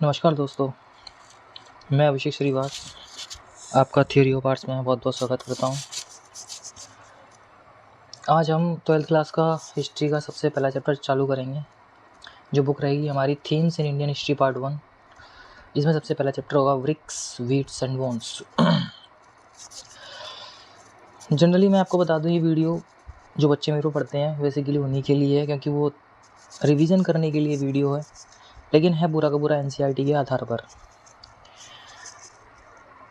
नमस्कार दोस्तों, मैं अभिषेक श्रीवास आपका थ्योरी ऑफ आर्ट्स में बहुत बहुत स्वागत करता हूँ। आज हम 12th क्लास का हिस्ट्री का सबसे पहला चैप्टर चालू करेंगे, जो बुक रहेगी हमारी themes in Indian history part 1। इसमें सबसे पहला चैप्टर होगा bricks, beads and bones. Generally मैं आपको बता दूँ, ये वीडियो जो बच्चे मेरे को पढ़ते हैं बेसिकली उन्हीं के लिए है, क्योंकि वो रिवीजन करने के लिए वीडियो है, लेकिन है पूरा का पूरा एनसीईआरटी के आधार पर।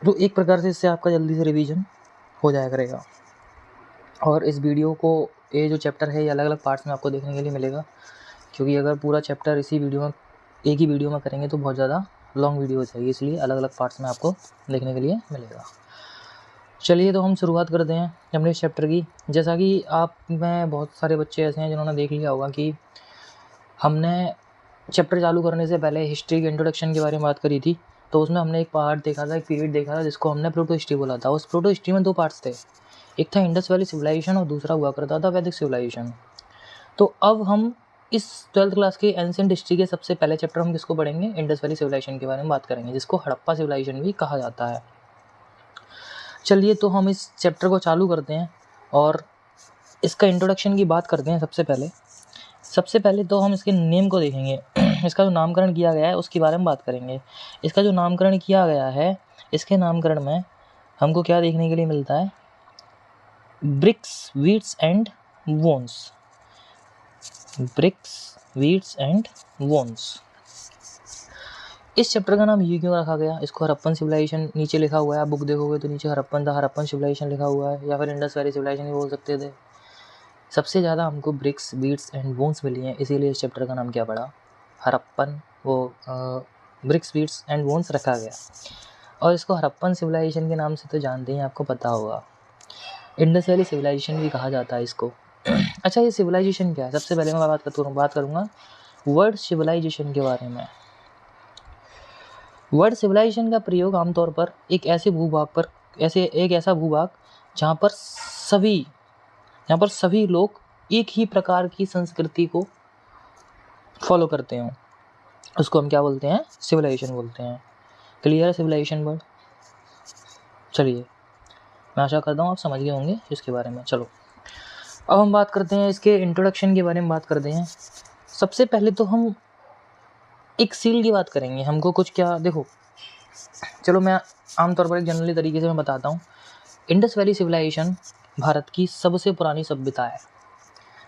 तो एक प्रकार से इससे आपका जल्दी से रिवीजन हो जाया करेगा। और इस वीडियो को, ये जो चैप्टर है, ये अलग अलग पार्ट्स में आपको देखने के लिए मिलेगा, क्योंकि अगर पूरा चैप्टर इसी वीडियो में, एक ही वीडियो में करेंगे तो बहुत ज़्यादा लॉन्ग वीडियो हो जाएगी, इसलिए अलग अलग पार्ट्स में आपको देखने के लिए मिलेगा। चलिए, तो हम शुरुआत करते हैं अपने इस चैप्टर की। जैसा कि आप में बहुत सारे बच्चे ऐसे हैं जिन्होंने देख लिया होगा कि हमने चैप्टर चालू करने से पहले हिस्ट्री के इंट्रोडक्शन के बारे में बात करी थी। तो उसमें हमने एक पार्ट देखा था, एक पीरियड देखा था, जिसको हमने प्रोटो हिस्ट्री बोला था। उस प्रोटो हिस्ट्री में दो पार्ट्स थे, एक था इंडस वैली सिविलाइजेशन और दूसरा हुआ करता था वैदिक सिविलाइजेशन। तो अब हम इस 12th क्लास के एंशिएंट हिस्ट्री के सबसे पहले चैप्टर हम किसको पढ़ेंगे? इंडस वैली सिविलाइजेशन के बारे में बात करेंगे, जिसको हड़प्पा सिविलाइजेशन भी कहा जाता है। चलिए, तो हम इस चैप्टर को चालू करते हैं और इसका इंट्रोडक्शन की बात करते हैं। सबसे पहले तो हम इसके नेम को देखेंगे। इसका जो नामकरण किया गया है उसके बारे में बात करेंगे। इसका जो नामकरण किया गया है, इसके नामकरण में हमको क्या देखने के लिए मिलता है? Bricks, beads and bones. Bricks, beads and bones. इस चैप्टर का नाम ये क्यों रखा गया? इसको हड़प्पन सिविलाइजेशन नीचे लिखा हुआ है, आप बुक देखोगे तो नीचे हड़प्पन था, हड़प्पन सिविलाइजेशन लिखा हुआ है, या फिर इंडस वैली सिविलाइजेशन भी बोल सकते थे। सबसे ज़्यादा हमको ब्रिक्स, वीट्स एंड वोन्स मिली हैं, इसीलिए इस चैप्टर का नाम क्या पड़ा? Harappan, bricks, beads and bones रखा गया। और इसको हड़प्पन सिविलाइजेशन के नाम से तो जानते हैं, आपको पता होगा। इंडस वैली सिविलाइजेशन भी कहा जाता है इसको। अच्छा, ये सिविलाइजेशन क्या है? सबसे पहले मैं बात करूँगा वर्ड सिविलाइजेशन के बारे में। वर्ड सिविलाइजेशन का प्रयोग आमतौर पर एक ऐसा भूभाग जहाँ पर सभी लोग एक ही प्रकार की संस्कृति को फॉलो करते हों, उसको हम क्या बोलते हैं? सिविलाइजेशन बोलते हैं। क्लियर है सिविलाइजेशन वर्ड? चलिए, मैं आशा करता हूँ आप समझ गए होंगे इसके बारे में। चलो, अब हम बात करते हैं इसके इंट्रोडक्शन के बारे में बात करते हैं। सबसे पहले तो हम एक सील की बात करेंगे। हमको कुछ क्या, देखो, चलो मैं आमतौर पर एक जनरली तरीके से मैं बताता हूँ। इंडस वैली सिविलाइजेशन भारत की सबसे पुरानी सभ्यता है।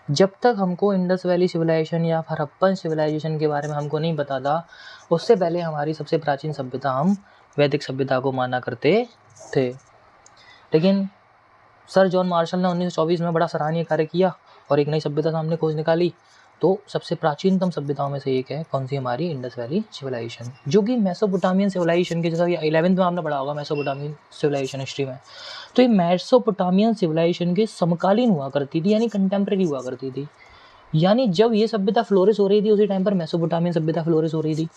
जब तक हमको इंडस वैली सिविलाइजेशन या हड़प्पन सिविलाइजेशन के बारे में हमको नहीं पता था, उससे पहले हमारी सबसे प्राचीन सभ्यता हम वैदिक सभ्यता को माना करते थे। लेकिन सर जॉन मार्शल ने 1924 में बड़ा सराहनीय कार्य किया और एक नई सभ्यता सामने खोज निकाली। तो सबसे प्राचीनतम सभ्यता में से एक है कौन सी? हमारी इंडस वैली सिविलाइजेशन, जो कि मेसोपोटामियन सिविलाइजेशन के, जैसा कि 11th में आपने पढ़ा होगा मेसोपोटामियन सिविलाइजेशन हिस्ट्री में। तो ये मेसोपोटामियन सिविलाइजेशन के समकालीन हुआ करती थी, यानी कंटेम्प्रेरी हुआ करती थी। यानी जब ये सभ्यता फ्लोरिश हो रही थी, उसी टाइम पर मेसोपोटामियन सभ्यता फ्लोरिश हो रही थी।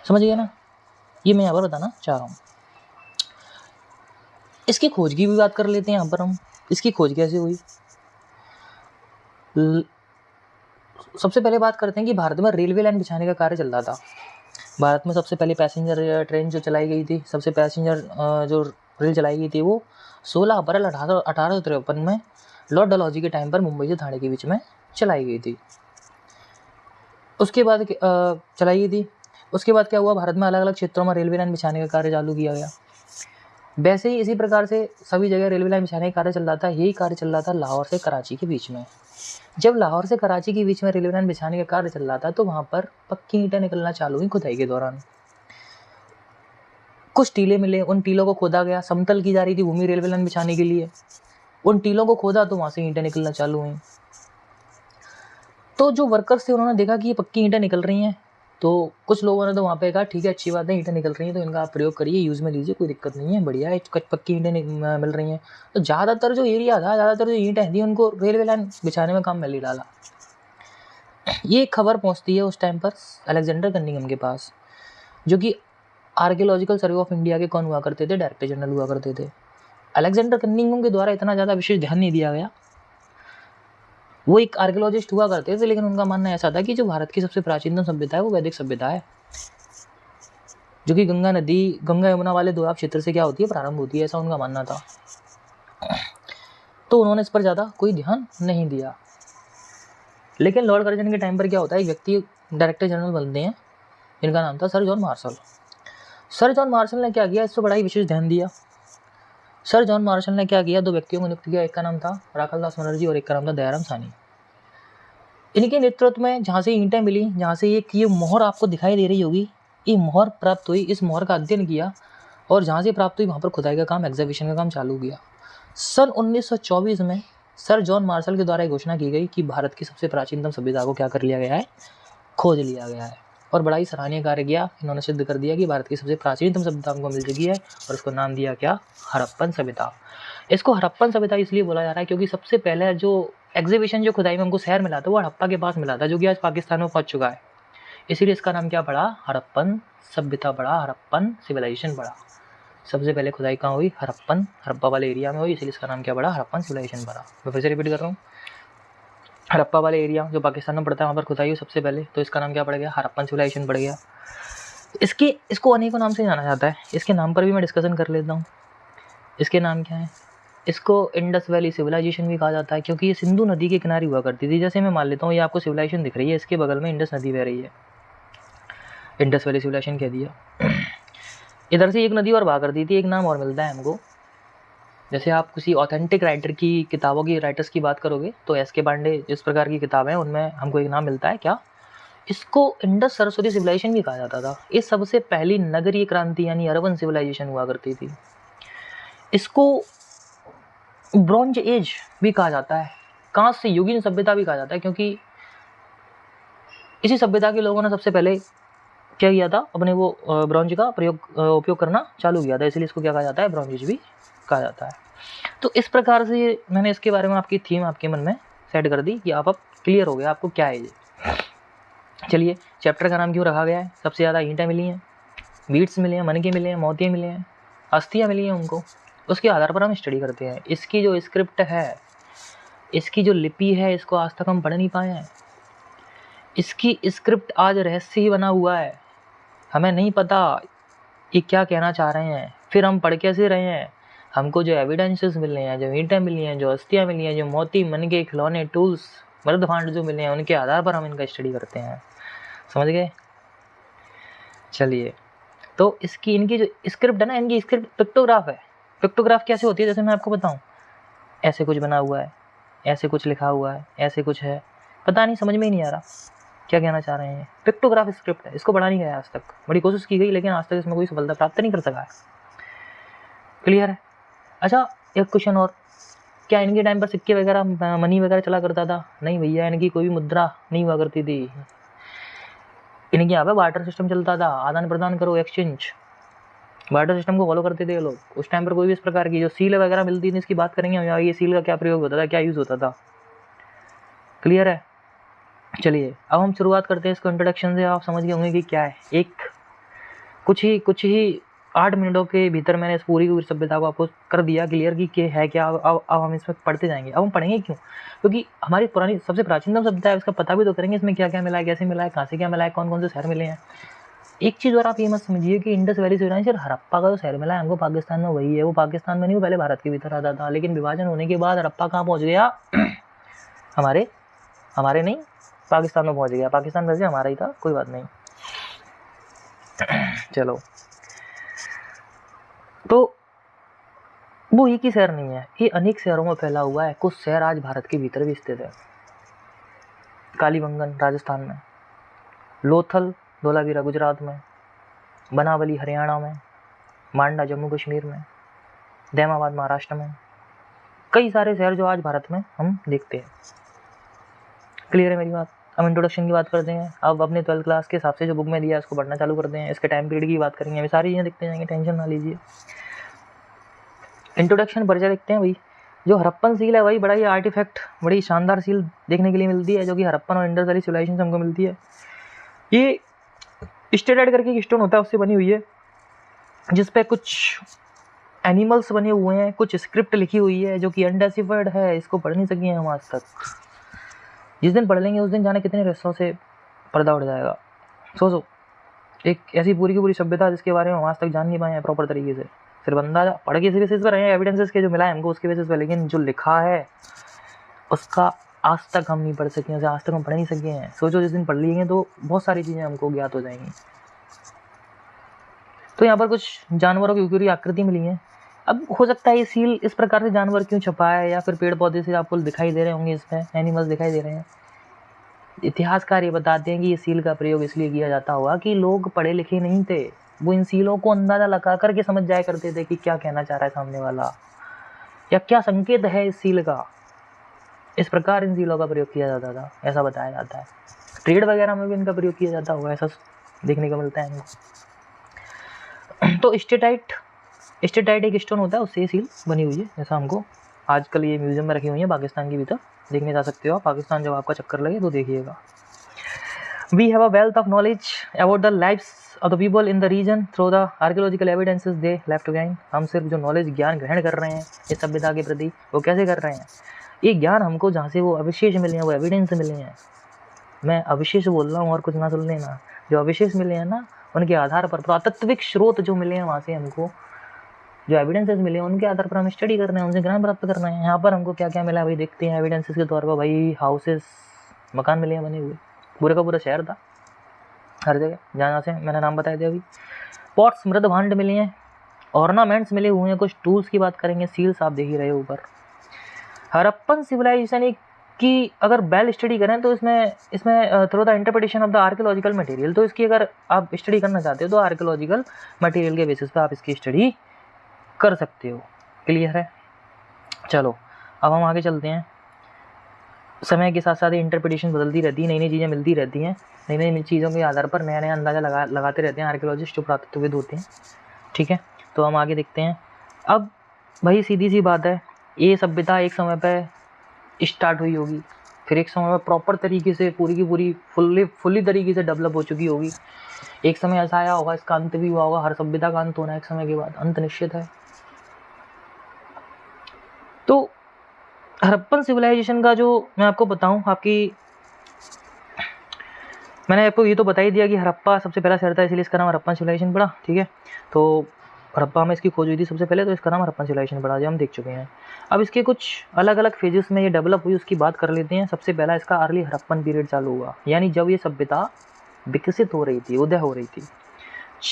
समझ गए ना? ये मैं यहाँ पर बताना चाह रहा हूँ। इसकी खोज की भी बात कर लेते हैं यहाँ पर हम। इसकी खोज कैसे हुई? सबसे पहले बात करते हैं कि भारत में रेलवे लाइन बिछाने का कार्य चल रहा था। भारत में सबसे पहले पैसेंजर ट्रेन जो चलाई गई थी, सबसे पैसेंजर जो रेल चलाई गई थी, वो 16 अप्रैल 1853 में लॉर्ड डलहौजी के टाइम पर मुंबई से ठाणे के बीच में चलाई गई थी। उसके बाद क्या हुआ? भारत में अलग अलग क्षेत्रों में रेलवे लाइन बिछाने का कार्य चालू किया गया। वैसे ही इसी प्रकार से सभी जगह रेलवे लाइन बिछाने का कार्य चल रहा था। यही कार्य चल रहा था लाहौर से कराची के बीच में। जब लाहौर से कराची के बीच में रेलवे लाइन बिछाने का कार्य चल रहा था, तो वहाँ पर पक्की ईंटें निकलना चालू हुई खुदाई के दौरान। कुछ टीले मिले, उन टीलों को खोदा गया। समतल की जा रही थी भूमि रेलवे लाइन बिछाने के लिए। उन टीलों को खोदा तो वहाँ से ईंटें निकलना चालू हुई। तो जो वर्कर्स थे उन्होंने देखा कि ये पक्की ईंटें निकल रही हैं, तो कुछ लोगों ने तो वहाँ पे कहा ठीक है, अच्छी बात है, ईंटें निकल रही हैं तो इनका आप प्रयोग करिए, यूज़ में लीजिए, कोई दिक्कत नहीं है, बढ़िया है, पक्की ईंटें मिल रही हैं। तो ज़्यादातर जो ईंटें थी उनको रेलवे लाइन बिछाने में काम में ले डाला। ये खबर पहुँचती है उस टाइम पर अलेक्जेंडर कनिंघम के पास, जो कि आर्कियोलॉजिकल सर्वे ऑफ इंडिया के कौन हुआ करते थे? डायरेक्टर जनरल हुआ करते थे। अलेक्जेंडर कनिंघम के द्वारा इतना ज़्यादा विशेष ध्यान नहीं दिया गया, वो एक आर्कियोलॉजिस्ट हुआ करते थे, लेकिन उनका मानना ऐसा था कि जो भारत की सबसे प्राचीनतम सभ्यता है वो वैदिक सभ्यता है, जो कि गंगा नदी, गंगा यमुना वाले दोआब क्षेत्र से क्या होती है, प्रारंभ होती है, ऐसा उनका मानना था। तो उन्होंने इस पर ज़्यादा कोई ध्यान नहीं दिया। लेकिन लॉर्ड कर्जन के टाइम पर क्या होता है, एक व्यक्ति डायरेक्टर जनरल बनते हैं जिनका नाम था sir John Marshall. Sir John Marshall ने क्या किया, इस पर बड़ा ही विशेष ध्यान दिया। सर जॉन मार्शल ने क्या किया, 2 व्यक्तियों को नियुक्त किया, एक का नाम था राखलदास बनर्जी और एक का नाम था दयाराम सानी। इनके नेतृत्व में जहाँ से ईंटें मिली, जहाँ से ये मोहर आपको दिखाई दे रही होगी, ये मोहर प्राप्त हुई, इस मोहर का अध्ययन किया और जहाँ से प्राप्त हुई वहाँ पर खुदाई का काम, एग्जीबिशन का काम चालू किया। सन 1924 में सर जॉन मार्शल के द्वारा घोषणा की गई कि भारत की सबसे प्राचीनतम सभ्यता को क्या कर लिया गया है, खोज लिया गया है। और बड़ा ही सराहनीय कार्य किया, इन्होंने सिद्ध कर दिया कि भारत की सबसे प्राचीनतम सभ्यता हमको मिल चुकी है और उसको नाम दिया क्या, हड़प्पन सभ्यता। इसको हड़प्पन सभ्यता इसलिए बोला जा रहा है क्योंकि सबसे पहले जो एग्जीबिशन, जो खुदाई में हमको शहर मिला था वो हड़प्पा के पास मिला था, जो कि आज पाकिस्तान में पहुंच चुका है। इसीलिए इसका नाम क्या पड़ा, हड़प्पन सभ्यता पड़ा, हड़प्पन सिविलाइजेशन पड़ा। सबसे पहले खुदाई कहाँ हुई, हड़प्पा वाले एरिया में हुई, इसलिए इसका नाम क्या पड़ा, हड़प्पन सिविलाइजेशन पड़ा। मैं फिर से रिपीट कर रहा हूँ, हड़प्पा वाले एरिया जो पाकिस्तान में पड़ता है, वहाँ पर खुदाई हुई सबसे पहले, तो इसका नाम क्या पड़ गया, हड़प्पन सिविलाइजेशन पड़ गया। इसको अनेकों नाम से जाना जाता है, इसके नाम पर भी मैं डिस्कशन कर लेता हूँ। इसके नाम क्या है, इसको इंडस वैली सिविलाइजेशन भी कहा जाता है, क्योंकि ये सिंधु नदी के किनारे हुआ करती थी। जैसे मैं मान लेता हूँ ये आपको सिविलाइजेशन दिख रही है, इसके बगल में इंडस नदी बह रही है, इंडस वैली सिविलाइजेशन कह दिया। इधर से एक नदी और बहा करती थी, एक नाम और मिलता है हमको। जैसे आप किसी ऑथेंटिक राइटर की किताबों की, राइटर्स की बात करोगे तो एस के पांडे, इस प्रकार की किताबें, उनमें हमको एक नाम मिलता है क्या, इसको इंडस सरस्वती सिविलाइजेशन भी कहा जाता था। ये सबसे पहली नगरीय क्रांति यानी अर्बन सिविलाइजेशन हुआ करती थी। इसको ब्रॉन्ज एज भी कहा जाता है, कांस्य युगीन सभ्यता भी कहा जाता है, क्योंकि इसी सभ्यता के लोगों ने सबसे पहले क्या किया था, अपने वो ब्रॉन्ज का उपयोग करना चालू किया था, इसलिए इसको क्या कहा जाता है, ब्रॉन्ज एज भी कहा जाता है। तो इस प्रकार से मैंने इसके बारे में आपकी थीम आपके मन में सेट कर दी कि आप अब क्लियर हो गया आपको क्या है ये। चलिए, चैप्टर का नाम क्यों रखा गया है, सबसे ज़्यादा ईंटें मिली हैं, बीड्स मिले हैं, मनके मिले हैं, मोतियाँ मिले हैं, अस्थियाँ मिली हैं उनको, उसके आधार पर हम स्टडी करते हैं। इसकी जो स्क्रिप्ट है, इसकी जो लिपि है, इसको आज तक हम पढ़ नहीं पाए हैं। इसकी स्क्रिप्ट आज रहस्य ही बना हुआ है, हमें नहीं पता ये क्या कहना चाह रहे हैं, फिर हम पढ़ कैसे रहे हैं। हमको जो एविडेंसेस मिले हैं, जो ईंटें मिली हैं, जो अस्थियाँ मिली हैं, जो मोती, मनके, खिलौने, टूल्स, मृद भांड जो मिले हैं, उनके आधार पर हम इनका स्टडी करते हैं। समझ गए। चलिए, तो इनकी जो स्क्रिप्ट है ना, इनकी स्क्रिप्ट पिक्टोग्राफ है। पिक्टोग्राफ कैसे होती है, जैसे मैं आपको बताऊं, ऐसे कुछ बना हुआ है, ऐसे कुछ लिखा हुआ है, ऐसे कुछ है, पता नहीं, समझ में ही नहीं आ रहा क्या कहना चाह रहे हैं। पिक्टोग्राफ स्क्रिप्ट है, इसको पढ़ा नहीं गया आज तक, बड़ी कोशिश की गई लेकिन आज तक इसमें कोई सफलता प्राप्त नहीं कर सका है। क्लियर है। अच्छा, एक क्वेश्चन और, क्या इनके टाइम पर सिक्के वगैरह, मनी वगैरह चला करता था? नहीं भैया, इनकी कोई भी मुद्रा नहीं हुआ करती थी। इनके यहाँ पे बार्टर सिस्टम चलता था, आदान प्रदान करो, एक्सचेंज, बार्टर सिस्टम को फॉलो करते थे लोग। उस टाइम पर कोई भी इस प्रकार की जो सील वगैरह मिलती थी, इसकी बात करेंगे हम, ये सील का क्या प्रयोग होता था, क्या यूज़ होता था। क्लियर है। चलिए, अब हम शुरुआत करते हैं इसको इंट्रोडक्शन से। आप समझ गए होंगे कि क्या है। एक कुछ ही 8 मिनटों के भीतर मैंने इस पूरी सभ्यता को आपको कर दिया क्लियर कि है क्या। अब हम इसमें पढ़ते जाएंगे। अब हम पढ़ेंगे क्यों, क्योंकि हमारी पुरानी सबसे प्राचीनतम सभ्यता है, उसका पता भी तो करेंगे इसमें क्या क्या मिला है, कैसे मिला है, कहाँ से क्या मिला है, कौन कौन से शहर मिले हैं। एक चीज़ और आप ये मत समझिए कि इंडस वैली सिविलाइजेशन, हड़प्पा का जो शहर मिला है हमको पाकिस्तान में, वही है। वो पाकिस्तान में नहीं, वो पहले भारत के भीतर आता था, लेकिन विभाजन होने के बाद हड़प्पा कहाँ पहुँच गया हमारे नहीं, पाकिस्तान में पहुँच गया। पाकिस्तान वैसे हमारा ही था, कोई बात नहीं। चलो, तो वो एक ही शहर नहीं है, ये अनेक शहरों में फैला हुआ है। कुछ शहर आज भारत के भीतर भी स्थित है। कालीबंगन राजस्थान में, लोथल धोलावीरा गुजरात में, बनावली हरियाणा में, मांडा जम्मू कश्मीर में, दैमाबाद महाराष्ट्र में, कई सारे शहर जो आज भारत में हम देखते हैं। क्लियर है मेरी बात। हम इंट्रोडक्शन की बात करते हैं। अब अपने 12th क्लास के हिसाब से जो बुक में दिया है उसको पढ़ना चालू करते हैं। इसके टाइम पीरियड की बात करेंगे, अभी सारी चीज़ें देखते जाएंगे, टेंशन ना लीजिए। इंट्रोडक्शन परिचय देखते हैं भाई। जो हड़प्पन सील है भाई, बड़ा ही आर्टिफैक्ट, बड़ी शानदार सील देखने के लिए मिलती है, जो कि हड़प्पन और इंडस वैली सिविलाइजेशन से हमको मिलती है। ये स्टेटेड करके एक स्टोन होता है, उससे बनी हुई है, जिसपे कुछ एनिमल्स बने हुए हैं, कुछ स्क्रिप्ट लिखी हुई है जो कि अनडेसिफर्ड है, इसको पढ़ नहीं सके हम आज तक। जिस दिन पढ़ लेंगे उस दिन जाने कितने रहस्यों से पर्दा उठ जाएगा। सोचो, एक ऐसी पूरी की पूरी सभ्यता जिसके बारे में हम आज तक जान नहीं पाए हैं प्रॉपर तरीके से, सिर्फ अंदाजा पढ़ के इसी बेसिस पर रहे हैं, एविडेंसेस के जो मिला है हमको उसके बेसिस पर, लेकिन जो लिखा है उसका आज तक हम नहीं पढ़ सके हैं, आज तक हम पढ़ नहीं सके हैं। सोचो जिस दिन पढ़ लेंगे तो बहुत सारी चीज़ें हमको ज्ञात हो जाएंगी। तो यहाँ पर कुछ जानवरों की पूरी आकृति मिली है। अब हो सकता है ये सील इस प्रकार से जानवर क्यों छपा है, या फिर पेड़ पौधे से आपको दिखाई दे रहे होंगे, इसमें एनिमल्स दिखाई दे रहे हैं। इतिहासकार ये बताते हैं कि ये सील का प्रयोग इसलिए किया जाता होगा कि लोग पढ़े लिखे नहीं थे, वो इन सीलों को अंदाजा लगा करके समझ जाया करते थे कि क्या कहना चाह रहा है सामने वाला, या क्या संकेत है इस सील का। इस प्रकार इन सीलों का प्रयोग किया जाता था, ऐसा बताया जाता है। ट्रेड वगैरह में भी इनका प्रयोग किया जाता होगा, ऐसा देखने को मिलता है हमको। तो स्टेटाइट एक स्टोन होता है, उससे ये सील बनी हुई है, जैसा हमको आजकल ये म्यूजियम में रखी हुई है पाकिस्तान के भीतर, देखने जा सकते हो। पाकिस्तान जब आपका चक्कर लगे तो देखिएगा। We have a wealth of knowledge about the lifes of the people in the region through the archaeological evidences they left behind. हम सिर्फ जो नॉलेज ज्ञान ग्रहण कर रहे हैं इस सभ्यता के प्रति, वो कैसे कर रहे हैं, ये ज्ञान हमको जहाँ से वो अवशेष मिले हैं, वो एविडेंस मिले हैं। मैं अवशेष बोल रहा हूँ और कुछ ना सुन लेना, जो अवशेष मिले हैं ना उनके आधार पर, पुरातत्विक स्रोत जो मिले हैं वहाँ से हमको जो एविडेंसेस मिले हैं उनके आधार पर हम स्टडी कर रहे हैं, उनसे ज्ञान प्राप्त कर रहे हैं। यहाँ पर हमको क्या क्या मिला है भाई देखते हैं। एविडेंसेस के तौर पर भाई हाउसेस, मकान मिले हैं बने हुए, पूरे का पूरा शहर था हर जगह, जहाँ से मैंने नाम बताया दिया अभी। पॉट्स, मृद भांड मिले हैं, ऑर्नामेंट्स मिले हुए हैं। कुछ टूल्स की बात करेंगे, सील्स आप देख ही रहे हो ऊपर। हड़प्पन सिविलाइजेशन की अगर वेल स्टडी करें तो इसमें through the interpretation of the archaeological material, तो इसकी अगर आप स्टडी करना चाहते हो तो आर्कियोलॉजिकल मटेरियल के बेसिस पे आप इसकी स्टडी कर सकते हो। क्लियर है? चलो अब हम आगे चलते हैं। समय के साथ साथ इंटरप्रिटेशन बदलती रहती है, नई नई चीज़ें मिलती रहती हैं, नई नई चीज़ों के आधार पर नया नया अंदाज़ा लगाते रहते हैं आर्कियोलॉजिस्ट जो पुरातत्वविद होते हैं। ठीक है, तो हम आगे देखते हैं। अब भाई सीधी सी बात है, ये सभ्यता एक समय पर स्टार्ट हुई होगी, फिर एक समय में प्रॉपर तरीके से पूरी की पूरी फुल्ली तरीके से डेवलप हो चुकी होगी। एक समय ऐसा आया होगा इसका अंत भी हुआ होगा। हर सभ्यता का अंत होना है एक समय के बाद, अंत निश्चित है। तो हड़प्पन सिविलाइजेशन का जो मैं आपको बताऊं, मैंने आपको ये तो बता ही दिया कि हड़प्पा सबसे पहला शहर था, इसलिए इसका नाम हड़प्पन सिविलाइजेशन पड़ा। ठीक है, तो हड़प्पा में इसकी खोज हुई थी सबसे पहले, तो इसका नाम हड़प्पन सिविलाइजेशन पड़ा, जो हम देख चुके हैं। अब इसके कुछ अलग अलग फेजेस में ये डेवलप हुई, उसकी बात कर लेते हैं। सबसे पहला इसका अर्ली हड़प्पन पीरियड चालू हुआ, यानी जब ये सभ्यता विकसित हो रही थी, उदय हो रही थी।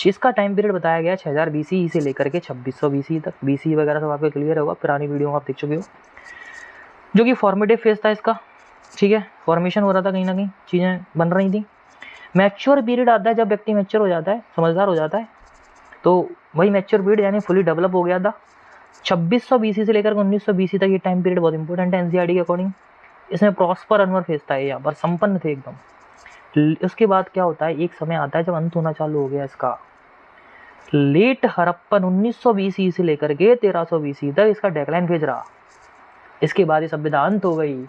इसका टाइम पीरियड बताया गया 6000 BCE से लेकर के 2600 BCE तक। BCE वगैरह सब आपको क्लियर होगा, पुरानी वीडियो में आप देख चुके हो, जो कि फॉर्मेटिव फेज था इसका। ठीक है, फॉर्मेशन हो रहा था, कहीं ना कहीं चीज़ें बन रही थी। मैच्योर पीरियड आता है जब व्यक्ति मैच्योर हो जाता है, समझदार हो जाता है, तो वही मैच्योर पीरियड यानी फुली डेवलप हो गया था। 2600 BC से लेकर 1900 BC तक ये टाइम पीरियड बहुत इंपॉर्टेंट है NCERT के अकॉर्डिंग। इसमें प्रॉस्पर अनवर फेज था, यहाँ पर संपन्न थे एकदम। उसके बाद क्या होता है, एक समय आता है जब अंत होना चालू हो गया इसका। लेट हड़प्पन 1900 BC से लेकर के 1300 BC तक इसका डेक्लाइन फेज रहा। इसके बाद ये सभ्यता अंत हो गई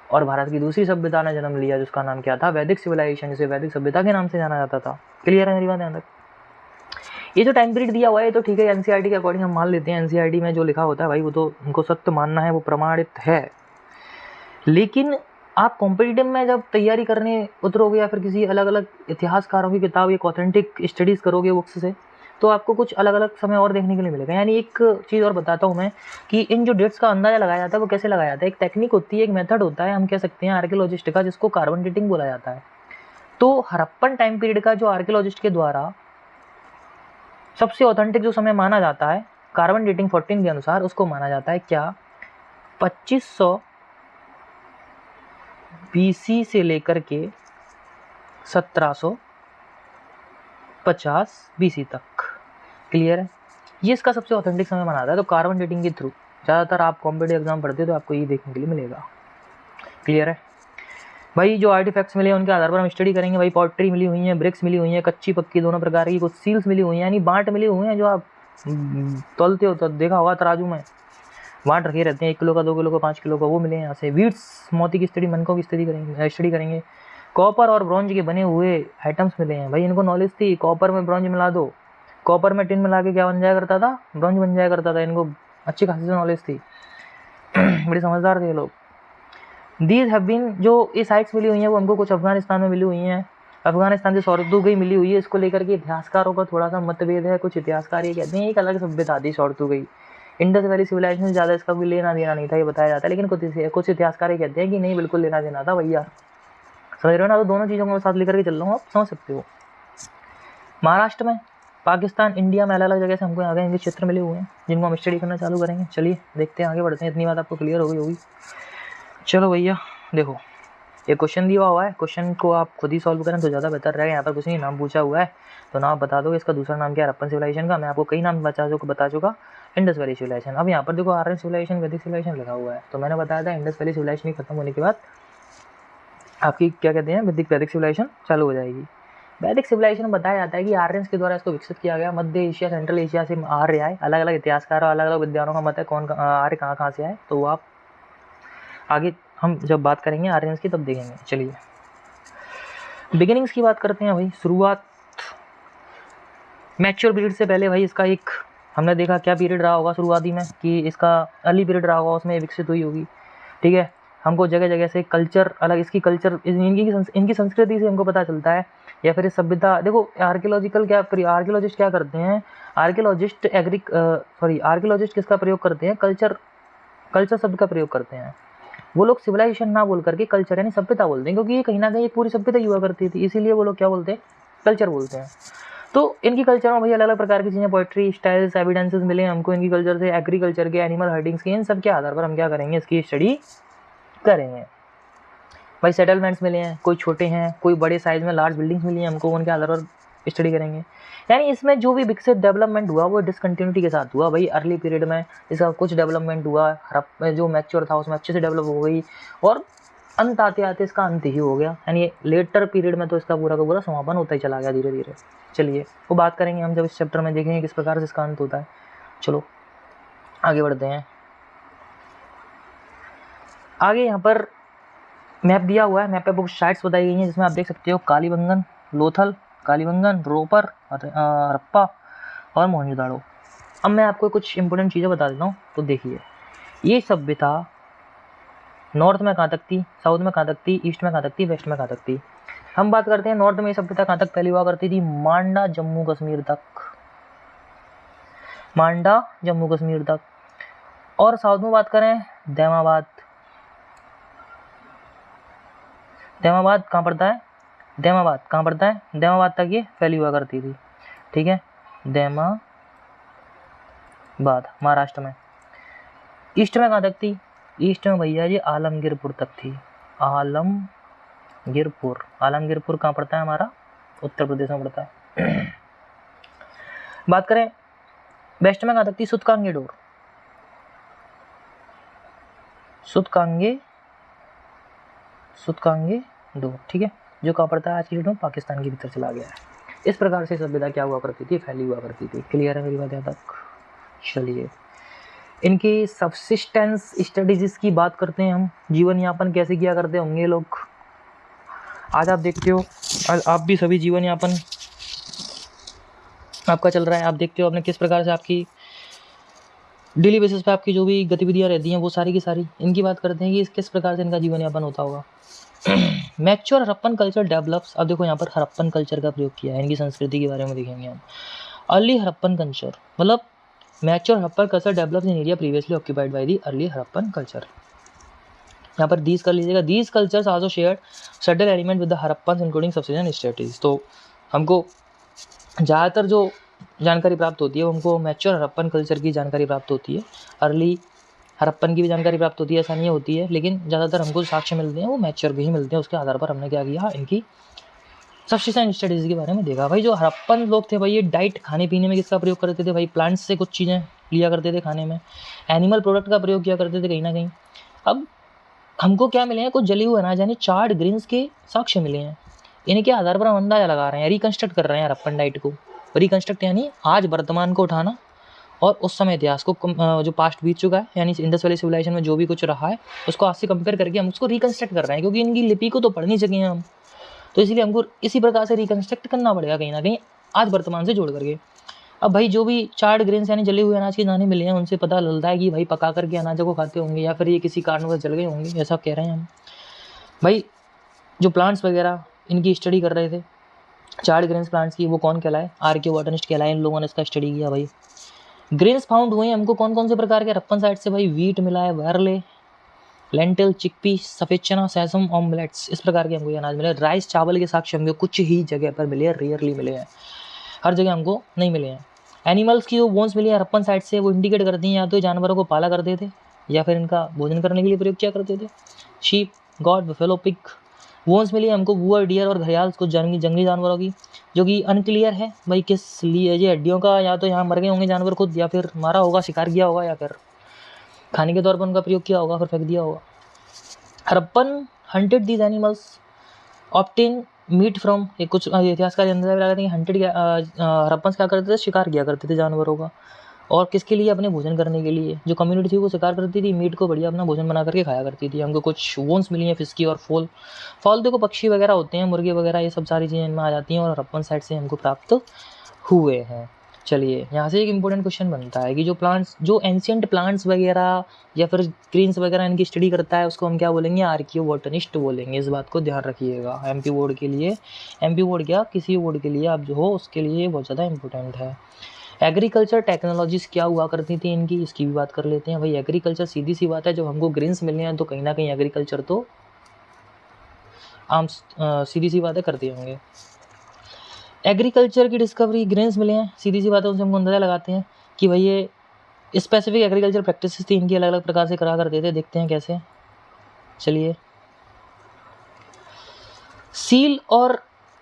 और भारत की दूसरी सभ्यता ने जन्म लिया, जिसका नाम क्या था, वैदिक सिविलाइजेशन, जिसे वैदिक सभ्यता के नाम से जाना जाता था। क्लियर है मेरी बात यहाँ तक? ये जो टाइम पीरियड दिया हुआ है तो ठीक है, NCERT के अकॉर्डिंग हम मान लेते हैं। NCERT में जो लिखा होता है भाई वो तो उनको सत्य मानना है, वो प्रमाणित है। लेकिन आप कॉम्पिटिटिव में जब तैयारी करने उतरोगे या फिर किसी अलग अलग इतिहासकारों की किताब, एक ऑथेंटिक स्टडीज़ करोगे बुक्स से, तो आपको कुछ अलग अलग समय और देखने के लिए मिलेगा। यानी एक चीज़ और बताता हूँ मैं कि इन जो डेट्स का अंदाज़ा लगाया जाता है वो कैसे लगाया जाता है। एक टेक्निक होती है, एक मेथड होता है, हम कह सकते हैं आर्कियोलॉजिस्ट का, जिसको कार्बन डेटिंग बोला जाता है। तो हड़प्पन टाइम पीरियड का जो आर्कियोलॉजिस्ट के द्वारा सबसे ऑथेंटिक जो समय माना जाता है कार्बन डेटिंग 14 के अनुसार, उसको माना जाता है क्या, 2500 BC से लेकर के 1750 BC तक। क्लियर है? ये इसका सबसे ऑथेंटिक समय माना जाता है। तो कार्बन डेटिंग के थ्रू ज़्यादातर आप कॉम्पिटिटिव एग्जाम पढ़ते हो तो आपको ये देखने के लिए मिलेगा। क्लियर है भाई? जो आर्टिफैक्ट्स मिले उनके आधार पर हम स्टडी करेंगे। भाई पॉटरी मिली हुई है, ब्रिक्स मिली हुई है, कच्ची पक्की दोनों प्रकार की, कुछ सील्स मिली हुई हैं, यानी बांट मिली हुई हैं, जो आप तोलते हो तो देखा होगा तराजू में बांट रखे रहते हैं, 1 किलो का, 2 किलो का, 5 किलो का, वो मिले हैं यहाँ से। वीट्स, मोती की स्टडी, मनकों की स्टडी करेंगे। कॉपर और ब्रॉन्ज के बने हुए आइटम्स मिले हैं। भाई इनको नॉलेज थी, कॉपर में ब्रॉन्ज मिला दो, कॉपर में टिन मिला के क्या बन जाया करता था, ब्रॉन्ज बन जाया करता था। इनको अच्छी खासी नॉलेज थी, बड़े समझदार थे लोग। दीज हैव बीन, जो ये साइट्स मिली हुई हैं वो हमको कुछ अफगानिस्तान में मिली हुई हैं, अफगानिस्तान से शौरतुगई मिली हुई है। इसको लेकर के इतिहासकारों का थोड़ा सा मतभेद है। कुछ इतिहासकार ये कहते हैं एक अलग सभ्यता थी शौरतुगई, इंडस वैली सिविलाइजेशन से ज़्यादा इसका कोई लेना देना नहीं था, ये बताया जाता है। लेकिन कुछ इतिहासकार ये कहते हैं कि नहीं, बिल्कुल लेना देना था भैया। समझ रहे हो ना? तो दोनों चीज़ों को मैं साथ लेकर के चल रहा हूँ, आप समझ सकते हो। महाराष्ट्र में, पाकिस्तान, इंडिया में अलग अलग जगह से हमको यहाँ के क्षेत्र मिले हुए हैं जिनको हम स्टडी करना चालू करेंगे। चलिए देखते हैं, आगे बढ़ते हैं। इतनी बात आपको क्लियर हो गई होगी। चलो भैया देखो, ये क्वेश्चन दिया हुआ है, क्वेश्चन को आप खुद ही सॉल्व करें तो ज़्यादा बेहतर रहेगा। यहाँ पर कुछ नहीं, नाम पूछा हुआ है तो नाम बता दो। इसका दूसरा नाम क्या है? हड़प्पन सिविलाइजेशन का। मैं आपको कई नाम बता चुका, इंडस वैली सिविलाइजेशन। अब यहाँ पर देखो आर्यन सिविलाइजेशन, वैदिक सिविलाइजेशन लगा हुआ है, तो मैंने बताया था इंडस वैली सिविलाइजेशन खत्म होने के बाद आपकी क्या कहते हैं, वैदिक सिविलाइजेशन चालू हो जाएगी। वैदिक सिविलाइजेशन बताया जाता है कि आर्यंस के द्वारा इसको विकसित किया गया। मध्य एशिया, सेंट्रल एशिया से आर्य आए। अलग अलग इतिहासकार और अलग अलग विद्वानों का मत है कौन आर्य कहाँ से आए, तो आप आगे हम जब बात करेंगे आर्यंस की तब देखेंगे। चलिए बिगिनिंग्स की बात करते हैं भाई। शुरुआत मैच्योर पीरियड से पहले भाई इसका एक हमने देखा क्या पीरियड रहा होगा शुरुआती में, कि इसका अर्ली पीरियड रहा होगा, उसमें विकसित हुई होगी। ठीक है, हमको जगह जगह से कल्चर अलग, इसकी कल्चर इनकी संस्कृति से हमको पता चलता है, या फिर सभ्यता। देखो आर्कियोलॉजिस्ट क्या करते हैं, आर्कियोलॉजिस्ट किसका प्रयोग करते हैं? कल्चर शब्द का प्रयोग करते हैं। वो लोग सिविलाइजेशन ना बोल करके कल्चर यानी सभ्यता बोलते हैं, क्योंकि ये कहीं ना कहीं एक पूरी सभ्यता हुआ करती थी, इसीलिए वो लोग क्या बोलते हैं? कल्चर बोलते हैं। तो इनकी कल्चर में भाई अलग अलग प्रकार की चीज़ें, पोइट्री, स्टाइल्स, एविडेंसेस मिले हमको इनकी कल्चर से, एग्रीकल्चर के, एनिमल हर्डिंग्स के, इन सब के आधार पर हम क्या करेंगे? इसकी स्टडी करेंगे। भाई सेटलमेंट्स मिले हैं, कोई छोटे हैं, कोई बड़े साइज में लार्ज बिल्डिंग्स मिली हैं हमको, उनके आधार पर स्टडी करेंगे। यानी इसमें जो भी विकसित डेवलपमेंट हुआ वो डिसकंटिन्यूटी के साथ हुआ भाई। अर्ली पीरियड में इसका कुछ डेवलपमेंट हुआ, जो मैच्योर था उसमें अच्छे से डेवलप हो गई, और अंत आते आते इसका अंत ही हो गया। यानी लेटर पीरियड में तो इसका पूरा का पूरा समापन होता ही चला गया धीरे धीरे। चलिए वो बात करेंगे हम जब इस चैप्टर में देखेंगे किस प्रकार से इसका अंत होता है। चलो आगे बढ़ते हैं। आगे यहाँ पर मैप दिया हुआ है, मैप पे कुछ साइट्स बताई गई हैं जिसमें आप देख सकते हो कालीबंगन, लोथल, कालीबंगन, रोपर, हड़प्पा और मोहनजोदाड़ो। अब मैं आपको कुछ इंपॉर्टेंट चीज़ें बता देता हूँ। तो देखिए ये सभ्यता नॉर्थ में कहाँ तक थी, साउथ में कहाँ तक थी, ईस्ट में कहाँ तक थी, वेस्ट में कहाँ तक थी। हम बात करते हैं नॉर्थ में ये सभ्यता कहाँ तक फैली हुआ करती थी? मांडा जम्मू कश्मीर तक, मांडा जम्मू कश्मीर तक। और साउथ में बात करें दैमाबाद, दैमाबाद कहाँ पड़ता है? दैमाबाद कहाँ पड़ता है? दैमाबाद तक ये फैली हुआ करती थी। ठीक है, दैमाबाद महाराष्ट्र में। ईस्ट में कहाँ तक थी? ईस्ट में भैया ये आलमगीरपुर तक थी। आलमगीरपुर, आलमगीरपुर कहाँ पड़ता है? हमारा उत्तर प्रदेश में पड़ता है। बात करें वेस्ट में कहाँ तक थी? सुतकांगे डोर, सुतकांगे डोर। ठीक है, जो कहाँ पड़ता है आज की डेट में? पाकिस्तान के भीतर चला गया है। इस प्रकार से सभ्यता क्या हुआ करती थी? फैली हुआ करती थी। क्लियर है मेरी बात यहाँ तक? चलिए इनकी सबसिस्टेंस स्ट्रेटेजीज की बात करते हैं हम। जीवन यापन कैसे किया करते होंगे लोग? आज आप देखते हो, आप भी सभी जीवन यापन आपका चल रहा है, आप देखते हो आपने किस प्रकार से आपकी डेली बेसिस पे आपकी जो भी गतिविधियां रहती हैं वो सारी की सारी इनकी बात करते हैं कि किस प्रकार से इनका जीवन यापन होता होगा। Mature Harappan culture develops. अब देखो यहाँ पर हड़प्पन कल्चर का प्रयोग किया है, इनकी संस्कृति के बारे में देखेंगे हम। अर्ली हड़प्पन कल्चर मतलब mature Harappan culture develops in area previously occupied by the early Harappan culture. यहाँ पर दीज कर लीजिएगा, these cultures also shared certain element with the Harappan including subsistence strategies. तो हमको ज़्यादातर जो जानकारी प्राप्त होती है वो हमको मैच्योर हड़प्पन कल्चर की जानकारी प्राप्त होती है, अर्ली हड़प्पन की भी जानकारी प्राप्त होती है, ऐसा नहीं होती है, लेकिन ज़्यादातर हमको साक्ष्य मिलते हैं वो मैच्योर के ही मिलते हैं। उसके आधार पर हमने क्या किया, इनकी सब्सिस्टेंस स्टडीज़ के बारे में देखा। भाई जो हड़प्पन लोग थे भाई ये डाइट खाने पीने में किसका प्रयोग करते थे भाई? प्लांट्स से कुछ चीज़ें लिया करते थे खाने में, एनिमल प्रोडक्ट का प्रयोग किया करते थे कहीं ना कहीं। अब हमको क्या मिले हैं? कुछ जली हुए अनाज यानी चार्ड ग्रेन्स के साक्ष्य मिले हैं। इनके आधार पर हम अंदाजा लगा रहे हैं, रिकंस्ट्रक्ट कर रहे हैं हड़प्पन डाइट को। रिकंस्ट्रक्ट यानी आज वर्तमान को उठाना और उस समय इतिहास को जो पास्ट बीत चुका है यानी इंडस वैली सिविलाइजेशन में जो भी कुछ रहा है उसको आज से कंपेयर करके हम उसको रिकंस्ट्रक्ट कर रहे हैं, क्योंकि इनकी लिपि को तो पढ़ नहीं सके हम, तो इसलिए हमको इसी प्रकार से रिकंस्ट्रक्ट करना पड़ेगा कहीं ना कहीं आज वर्तमान से जोड़ करके। अब भाई जो भी चार्ड ग्रेन्स यानी जले हुए अनाज के दाने मिले हैं उनसे पता चलता है कि भाई पका करके अनाजों को खाते होंगे या फिर ये किसी कारणवश जल गए होंगे, ऐसा कह रहे हैं हम। भाई जो प्लांट्स वगैरह इनकी स्टडी कर रहे थे चार्ड ग्रेन्स प्लांट्स की, वो कौन कहलाए? आर्कियोबॉटनिस्ट कहलाए। इन लोगों ने इसका स्टडी किया। भाई ग्रेन्स फाउंड हुए हमको कौन कौन से प्रकार के? रप्पन साइड से भाई वीट मिला है, वायरले, लेंटिल, चिकपी, सफ़ेद चना, सेसम, ऑमलेट्स, इस प्रकार के हमको ये अनाज मिले। राइस चावल के साक्ष्य हमको कुछ ही जगह पर मिले हैं, रेयरली मिले हैं, हर जगह हमको नहीं मिले हैं। एनिमल्स की जो बोन्स मिली है हड़प्पन साइट से वो इंडिकेट करती हैं या तो जानवरों को पाला करते थे या फिर इनका भोजन करने के लिए प्रयोग किया करते थे। Sheep, goat, buffalo, pig. Bones मिली है हमको वुअर, डियर और घड़ियाल, कुछ जंगली जानवरों की, जो कि अनक्लियर है भाई किस लिए ये हड्डियों का, या तो यहाँ मर गए होंगे जानवर खुद या फिर मारा होगा, शिकार किया होगा, या फिर खाने के तौर पर उनका प्रयोग किया होगा, फिर फेंक दिया होगा। Harappan hunted these animals obtain meat from, ये कुछ इतिहासकार अंदाजा लगाते हैं हंटेड हड़प्पन्स क्या करते थे? शिकार किया करते थे जानवरों का, और किसके लिए? अपने भोजन करने के लिए। जो कम्युनिटी थी वो शिकार करती थी, मीट को बढ़िया अपना भोजन बना करके खाया करती थी। हमको कुछ वोन्स मिली हैं फिश की और फॉल देखो पक्षी वगैरह होते हैं, मुर्गे वगैरह, ये सब सारी चीज़ें इनमें आ जाती हैं और हड़प्पन साइड से हमको प्राप्त हुए हैं। चलिए यहाँ से एक इम्पोर्टेंट क्वेश्चन बनता है कि जो प्लांट्स, जो एंशियंट प्लांट्स वगैरह या फिर ग्रीन्स वगैरह इनकी स्टडी करता है उसको हम क्या बोलेंगे? आर्कियोबॉटनिस्ट बोलेंगे। इस बात को ध्यान रखिएगा। एमपी बोर्ड के लिए, एमपी बोर्ड क्या किसी बोर्ड के लिए आप जो हो उसके लिए बहुत ज़्यादा इंपॉर्टेंट है। एग्रीकल्चर टेक्नोलॉजीज़ क्या हुआ करती थी इनकी, इसकी भी बात कर लेते हैं। भाई एग्रीकल्चर सीधी सी बात है, जब हमको ग्रीन्स मिलने हैं तो कहीं ना कहीं एग्रीकल्चर तो आम सीधी सी बात है करते होंगे। एग्रीकल्चर की डिस्कवरी, ग्रेन्स मिले हैं, सीधी सी बात है, उनसे हम अंदाजा लगाते हैं कि भाई ये स्पेसिफिक एग्रीकल्चर प्रैक्टिसेस थी, इनकी अलग अलग प्रकार से करा करते थे। देखते हैं कैसे। चलिए, सील और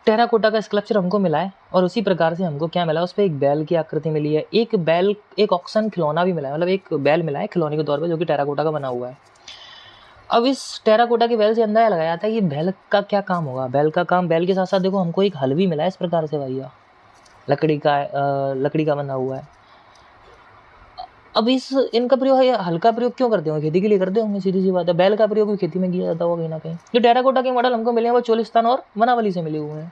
टेराकोटा का स्कल्पचर हमको मिला है और उसी प्रकार से हमको क्या मिला? उस पर एक बैल की आकृति मिली है, एक बैल, एक ऑक्सन खिलौना भी मिला है, मतलब एक बैल मिला है खिलौने के तौर पर जो कि टेराकोटा का बना हुआ है। अब इस टेराकोटा के बैल से अंदाजा लगाया जाता है कि बैल का क्या काम होगा। बैल का काम, बैल के साथ साथ देखो हमको एक हल भी मिला है इस प्रकार से भैया, लकड़ी का बना हुआ है। अब इनका प्रयोग है, हल का प्रयोग क्यों करते होंगे? खेती के लिए करते होंगे, सीधी सी बात है। बैल का प्रयोग भी खेती में किया जाता होगा कहीं ना कहीं। जो टेराकोटा के मॉडल हमको मिले हैं वो चोलिस्तान और बनावली से मिले हुए हैं।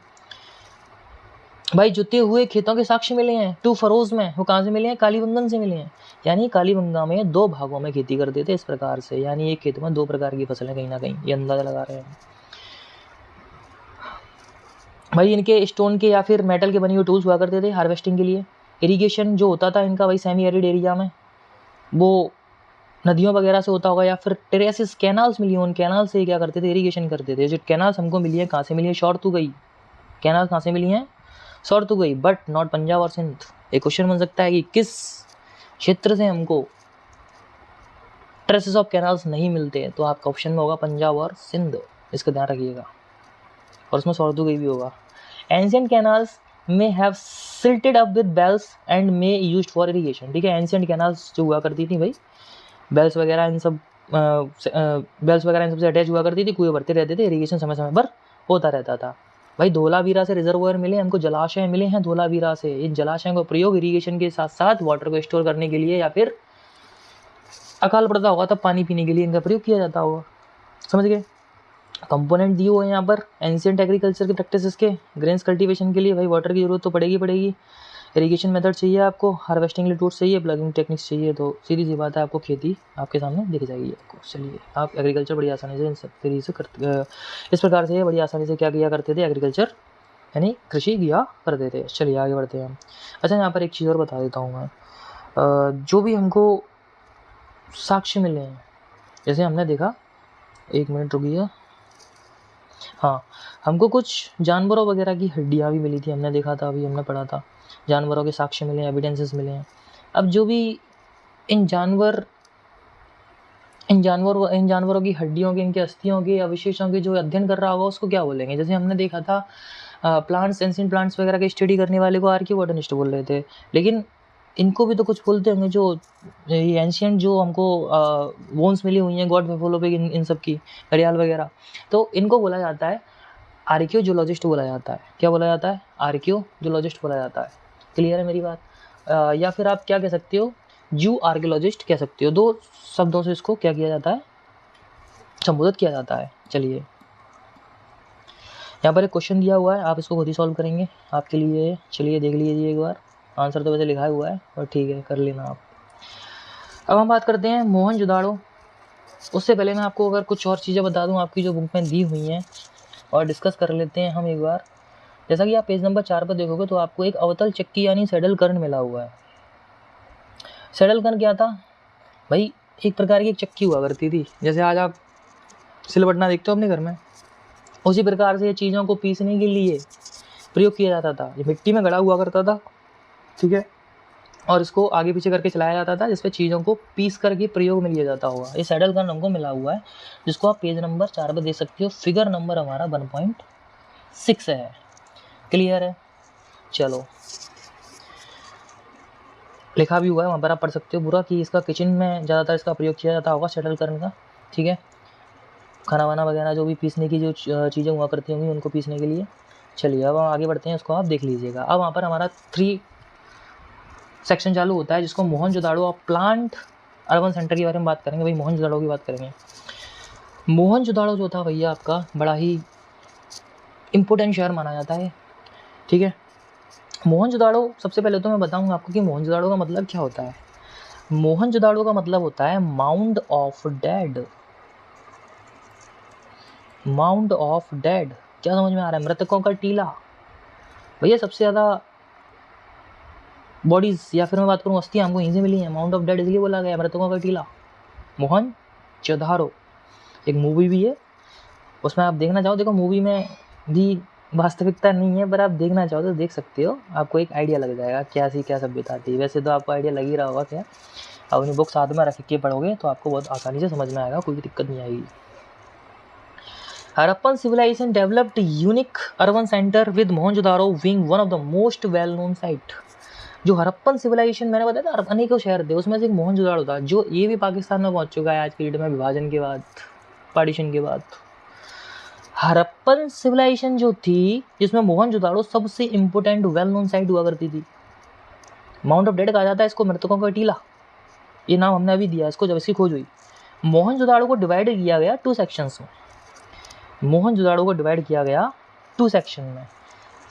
भाई जुते हुए खेतों के साक्ष्य मिले हैं टू फरोज में, वो कहाँ से मिले हैं? कालीबंगन से मिले हैं। यानी कालीबंगा में 2 भागों में खेती करते थे इस प्रकार से, यानी एक खेत में 2 प्रकार की फसलें कहीं ना कहीं, ये अंदाजा लगा रहे हैं। भाई इनके स्टोन के या फिर मेटल के बने हुए टूल्स हुआ करते थे हार्वेस्टिंग के लिए। इरिगेशन जो होता था इनका भाई सेमी एरिड एरिया में, वो नदियों वगैरह से होता होगा या फिर टेरेसिस कैनाल्स मिली, उन कैनाल से क्या करते थे? इरिगेशन करते थे। जो कैनाल्स हमको मिली है कहाँ से मिली है? शॉर्तुगई कैनाल कहाँ से मिली हैं? शॉर्तुगई, बट नॉट पंजाब और सिंध। एक क्वेश्चन बन सकता है कि किस क्षेत्र से हमको ट्रेसेस ऑफ कैनाल्स नहीं मिलते, तो आपका ऑप्शन में होगा पंजाब और सिंध, इसका ध्यान रखिएगा, और उसमें शॉर्तुगई भी होगा। एंशियंट कैनाल्स में have silted up with bells and may used for irrigation. ठीक है, एंशियंट कैनाल्स जो हुआ करती थी भाई, बेल्स वगैरह इन सब से अटैच हुआ करती थी, कुएं भरते रहते थे, इरिगेशन समय समय पर होता रहता था। भाई धोलावीरा से रिजर्वोयर मिले हमको, जलाशय मिले हैं धोलावीरा से। इन जलाशयों का प्रयोग इरिगेशन के साथ साथ वाटर को स्टोर करने के लिए या फिर अकाल पड़ता होगा तब पानी पीने के लिए इनका प्रयोग किया जाता होगा। समझ गए? कंपोनेंट दिए हुए हैं यहाँ पर एंशियंट एग्रीकल्चर की प्रैक्टिसेस के। ग्रेन्स कल्टीवेशन के लिए भाई वाटर की जरूरत तो पड़ेगी। इरिगेशन मेथड चाहिए आपको, हार्वेस्टिंग के लिए टूल्स चाहिए, प्लगिंग टेक्निक्स चाहिए, तो सीधी सी बात है आपको खेती आपके सामने दिख जाएगी आपको। चलिए, आप एग्रीकल्चर बड़ी आसानी से इन सब तरीके से इस प्रकार से बड़ी आसानी से क्या किया करते थे? एग्रीकल्चर यानी कृषि किया करते थे। चलिए आगे बढ़ते हैं हम। अच्छा, यहाँ पर एक चीज़ और बता देता हूँ मैं, जो भी हमको साक्ष्य मिले हैं, जैसे हमने देखा, 1 मिनट रुकिए, हाँ, हमको कुछ जानवरों वगैरह की हड्डियाँ भी मिली थी, हमने देखा था, अभी हमने पढ़ा था, जानवरों के साक्ष्य मिले हैं, एविडेंसेस मिले हैं। अब जो भी इन जानवरों की हड्डियों के, इनके अस्थियों के, अवशेषों के जो अध्ययन कर रहा होगा उसको क्या बोलेंगे? जैसे हमने देखा था प्लांट्स, एंशिएंट प्लांट्स वगैरह की स्टडी करने वाले को आर्कियोबॉटनिस्ट बोल रहे थे, लेकिन इनको भी तो कुछ बोलते होंगे जो एंशिएंट जो हमको बोन्स मिली हुई हैं, गॉड बफेलो पिग, इन सब की, घड़ियाल वगैरह, तो इनको बोला जाता है आर्कियोजोलॉजिस्ट बोला जाता है। क्या बोला जाता है? आर्कियोजोलॉजिस्ट बोला जाता है। क्लियर है मेरी बात? या फिर आप क्या कह सकते हो? जू आर्कियोलॉजिस्ट कह सकते हो। 2 शब्दों से इसको क्या किया जाता है? संबोधित किया जाता है। चलिए, यहाँ पर एक क्वेश्चन दिया हुआ है, आप इसको खुद ही सॉल्व करेंगे आपके लिए। चलिए देख लीजिए एक बार। आंसर तो वैसे लिखा हुआ है और ठीक है, कर लेना आप। अब हम बात करते हैं मोहनजोदाड़ो। उससे पहले मैं आपको अगर कुछ और चीज़ें बता दूं आपकी जो बुक में दी हुई हैं और डिस्कस कर लेते हैं हम एक बार। जैसा कि आप पेज नंबर 4 पर देखोगे तो आपको एक अवतल चक्की यानी सैडल कर्न मिला हुआ है। सैडल कर्न क्या था भाई? एक प्रकार की एक चक्की हुआ करती थी, जैसे आज आप सिलबट्टा देखते हो अपने घर में, उसी प्रकार से ये चीज़ों को पीसने के लिए प्रयोग किया जाता था। ये मिट्टी में गड़ा हुआ करता था, ठीक है, और इसको आगे पीछे करके चलाया जाता था, जिसपे चीज़ों को पीस करके प्रयोग में लिया जाता होगा। ये सैडल कर्न हमको मिला हुआ है, जिसको आप पेज नंबर 4 पर देख सकते हो। फिगर नंबर हमारा 1.6 है। क्लियर है? चलो, लिखा भी हुआ है वहाँ पर, आप पढ़ सकते हो पूरा कि इसका किचन में ज़्यादातर इसका प्रयोग किया जाता होगा सैडल कर्न का, ठीक है। खाना वाना वगैरह जो भी पीसने की जो चीज़ें हुआ करती होंगी उनको पीसने के लिए। चलिए अब आगे बढ़ते हैं, उसको आप देख लीजिएगा। अब वहाँ पर हमारा 3 सेक्शन चालू होता है, जिसको मोहनजोदाड़ो और प्लांट अर्बन सेंटर के बारे में बात करेंगे। भाई मोहनजोदाड़ो की बात करेंगे। मोहनजोदाड़ो जो था भैया आपका बड़ा ही इम्पोर्टेंट शहर माना जाता है, ठीक है। मोहनजोदाड़ो, सबसे पहले तो मैं बताऊंगा आपको कि मोहनजोदाड़ो का मतलब क्या होता है। मोहनजोदाड़ो का मतलब होता है mound of dead. Mound of dead क्या समझ में आ रहा है? मृतकों का टीला। भैया सबसे ज़्यादा बॉडीज या फिर मैं बात करूँ अस्थियाँ हमको यहीं से मिली हैं। माउंट ऑफ डेड इसलिए बोला गया, मृतकों का टीला मोहनजोदाड़ो। एक मूवी भी है, उसमें आप देखना चाहो, देखो मूवी में भी वास्तविकता नहीं है, पर आप देखना चाहो तो देख सकते हो, आपको एक आइडिया लग जाएगा क्या सभ्यता थी। वैसे तो आपको आइडिया लग ही रहा होगा, क्या आप अपनी बुक साथ में रख के पढ़ोगे तो आपको बहुत आसानी से समझ में आएगा, कोई दिक्कत नहीं आएगी। Harappan civilisation developed unique urban centre with Mohenjodaro being one of the most well known site. जो हड़प्पन सिविलाइजेशन मैंने बताया था, अनेकों शहर थे, उसमें से एक मोहनजोदाड़ो था, जो ये भी पाकिस्तान में पहुंच चुका है आज की डेट में, विभाजन के बाद, पार्टीशन के बाद। हड़प्पन सिविलाइजेशन जो थी, जिसमें मोहनजोदाड़ो सबसे इम्पोर्टेंट वेल नोन साइट हुआ करती थी। माउंट ऑफ डेड कहा जाता है इसको, मृतकों का टीला, ये नाम हमने अभी दिया इसको जब इसकी खोज हुई। मोहनजोदाड़ो को डिवाइड किया गया 2 सेक्शंस में। मोहनजोदाड़ो को डिवाइड किया गया 2 सेक्शन में।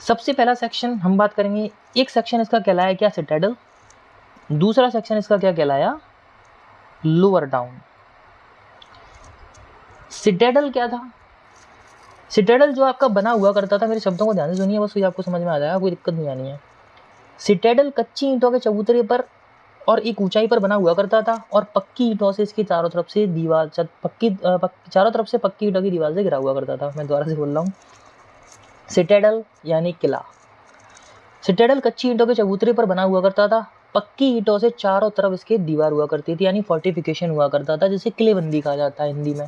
सबसे पहला सेक्शन हम बात करेंगे, एक सेक्शन इसका कहलाया क्या? सिटाडेल। दूसरा सेक्शन इसका क्या कहलाया? Lower town. सिटाडेल क्या था? सिटाडेल जो आपका बना हुआ करता था, मेरे शब्दों को ध्यान से सुनिए, बस ये आपको समझ में आ जाएगा, कोई दिक्कत नहीं आनी है। सिटाडेल कच्ची ईंटों के चबूतरे पर और एक ऊंचाई पर बना हुआ करता था, और पक्की ईंटों से इसकी चारों तरफ से दीवार चारों तरफ से पक्की ईंटों की दीवार से घिरा हुआ करता था। मैं दोबारा से बोल रहा हूँ, सिटाडेल यानी किला। सिटाडेल कच्ची ईंटों के चबूतरे पर बना हुआ करता था, पक्की ईंटों से चारों तरफ इसके दीवार हुआ करती थी, यानी फोर्टिफिकेशन हुआ करता था, जिसे किलेबंदी कहा जाता है हिंदी में।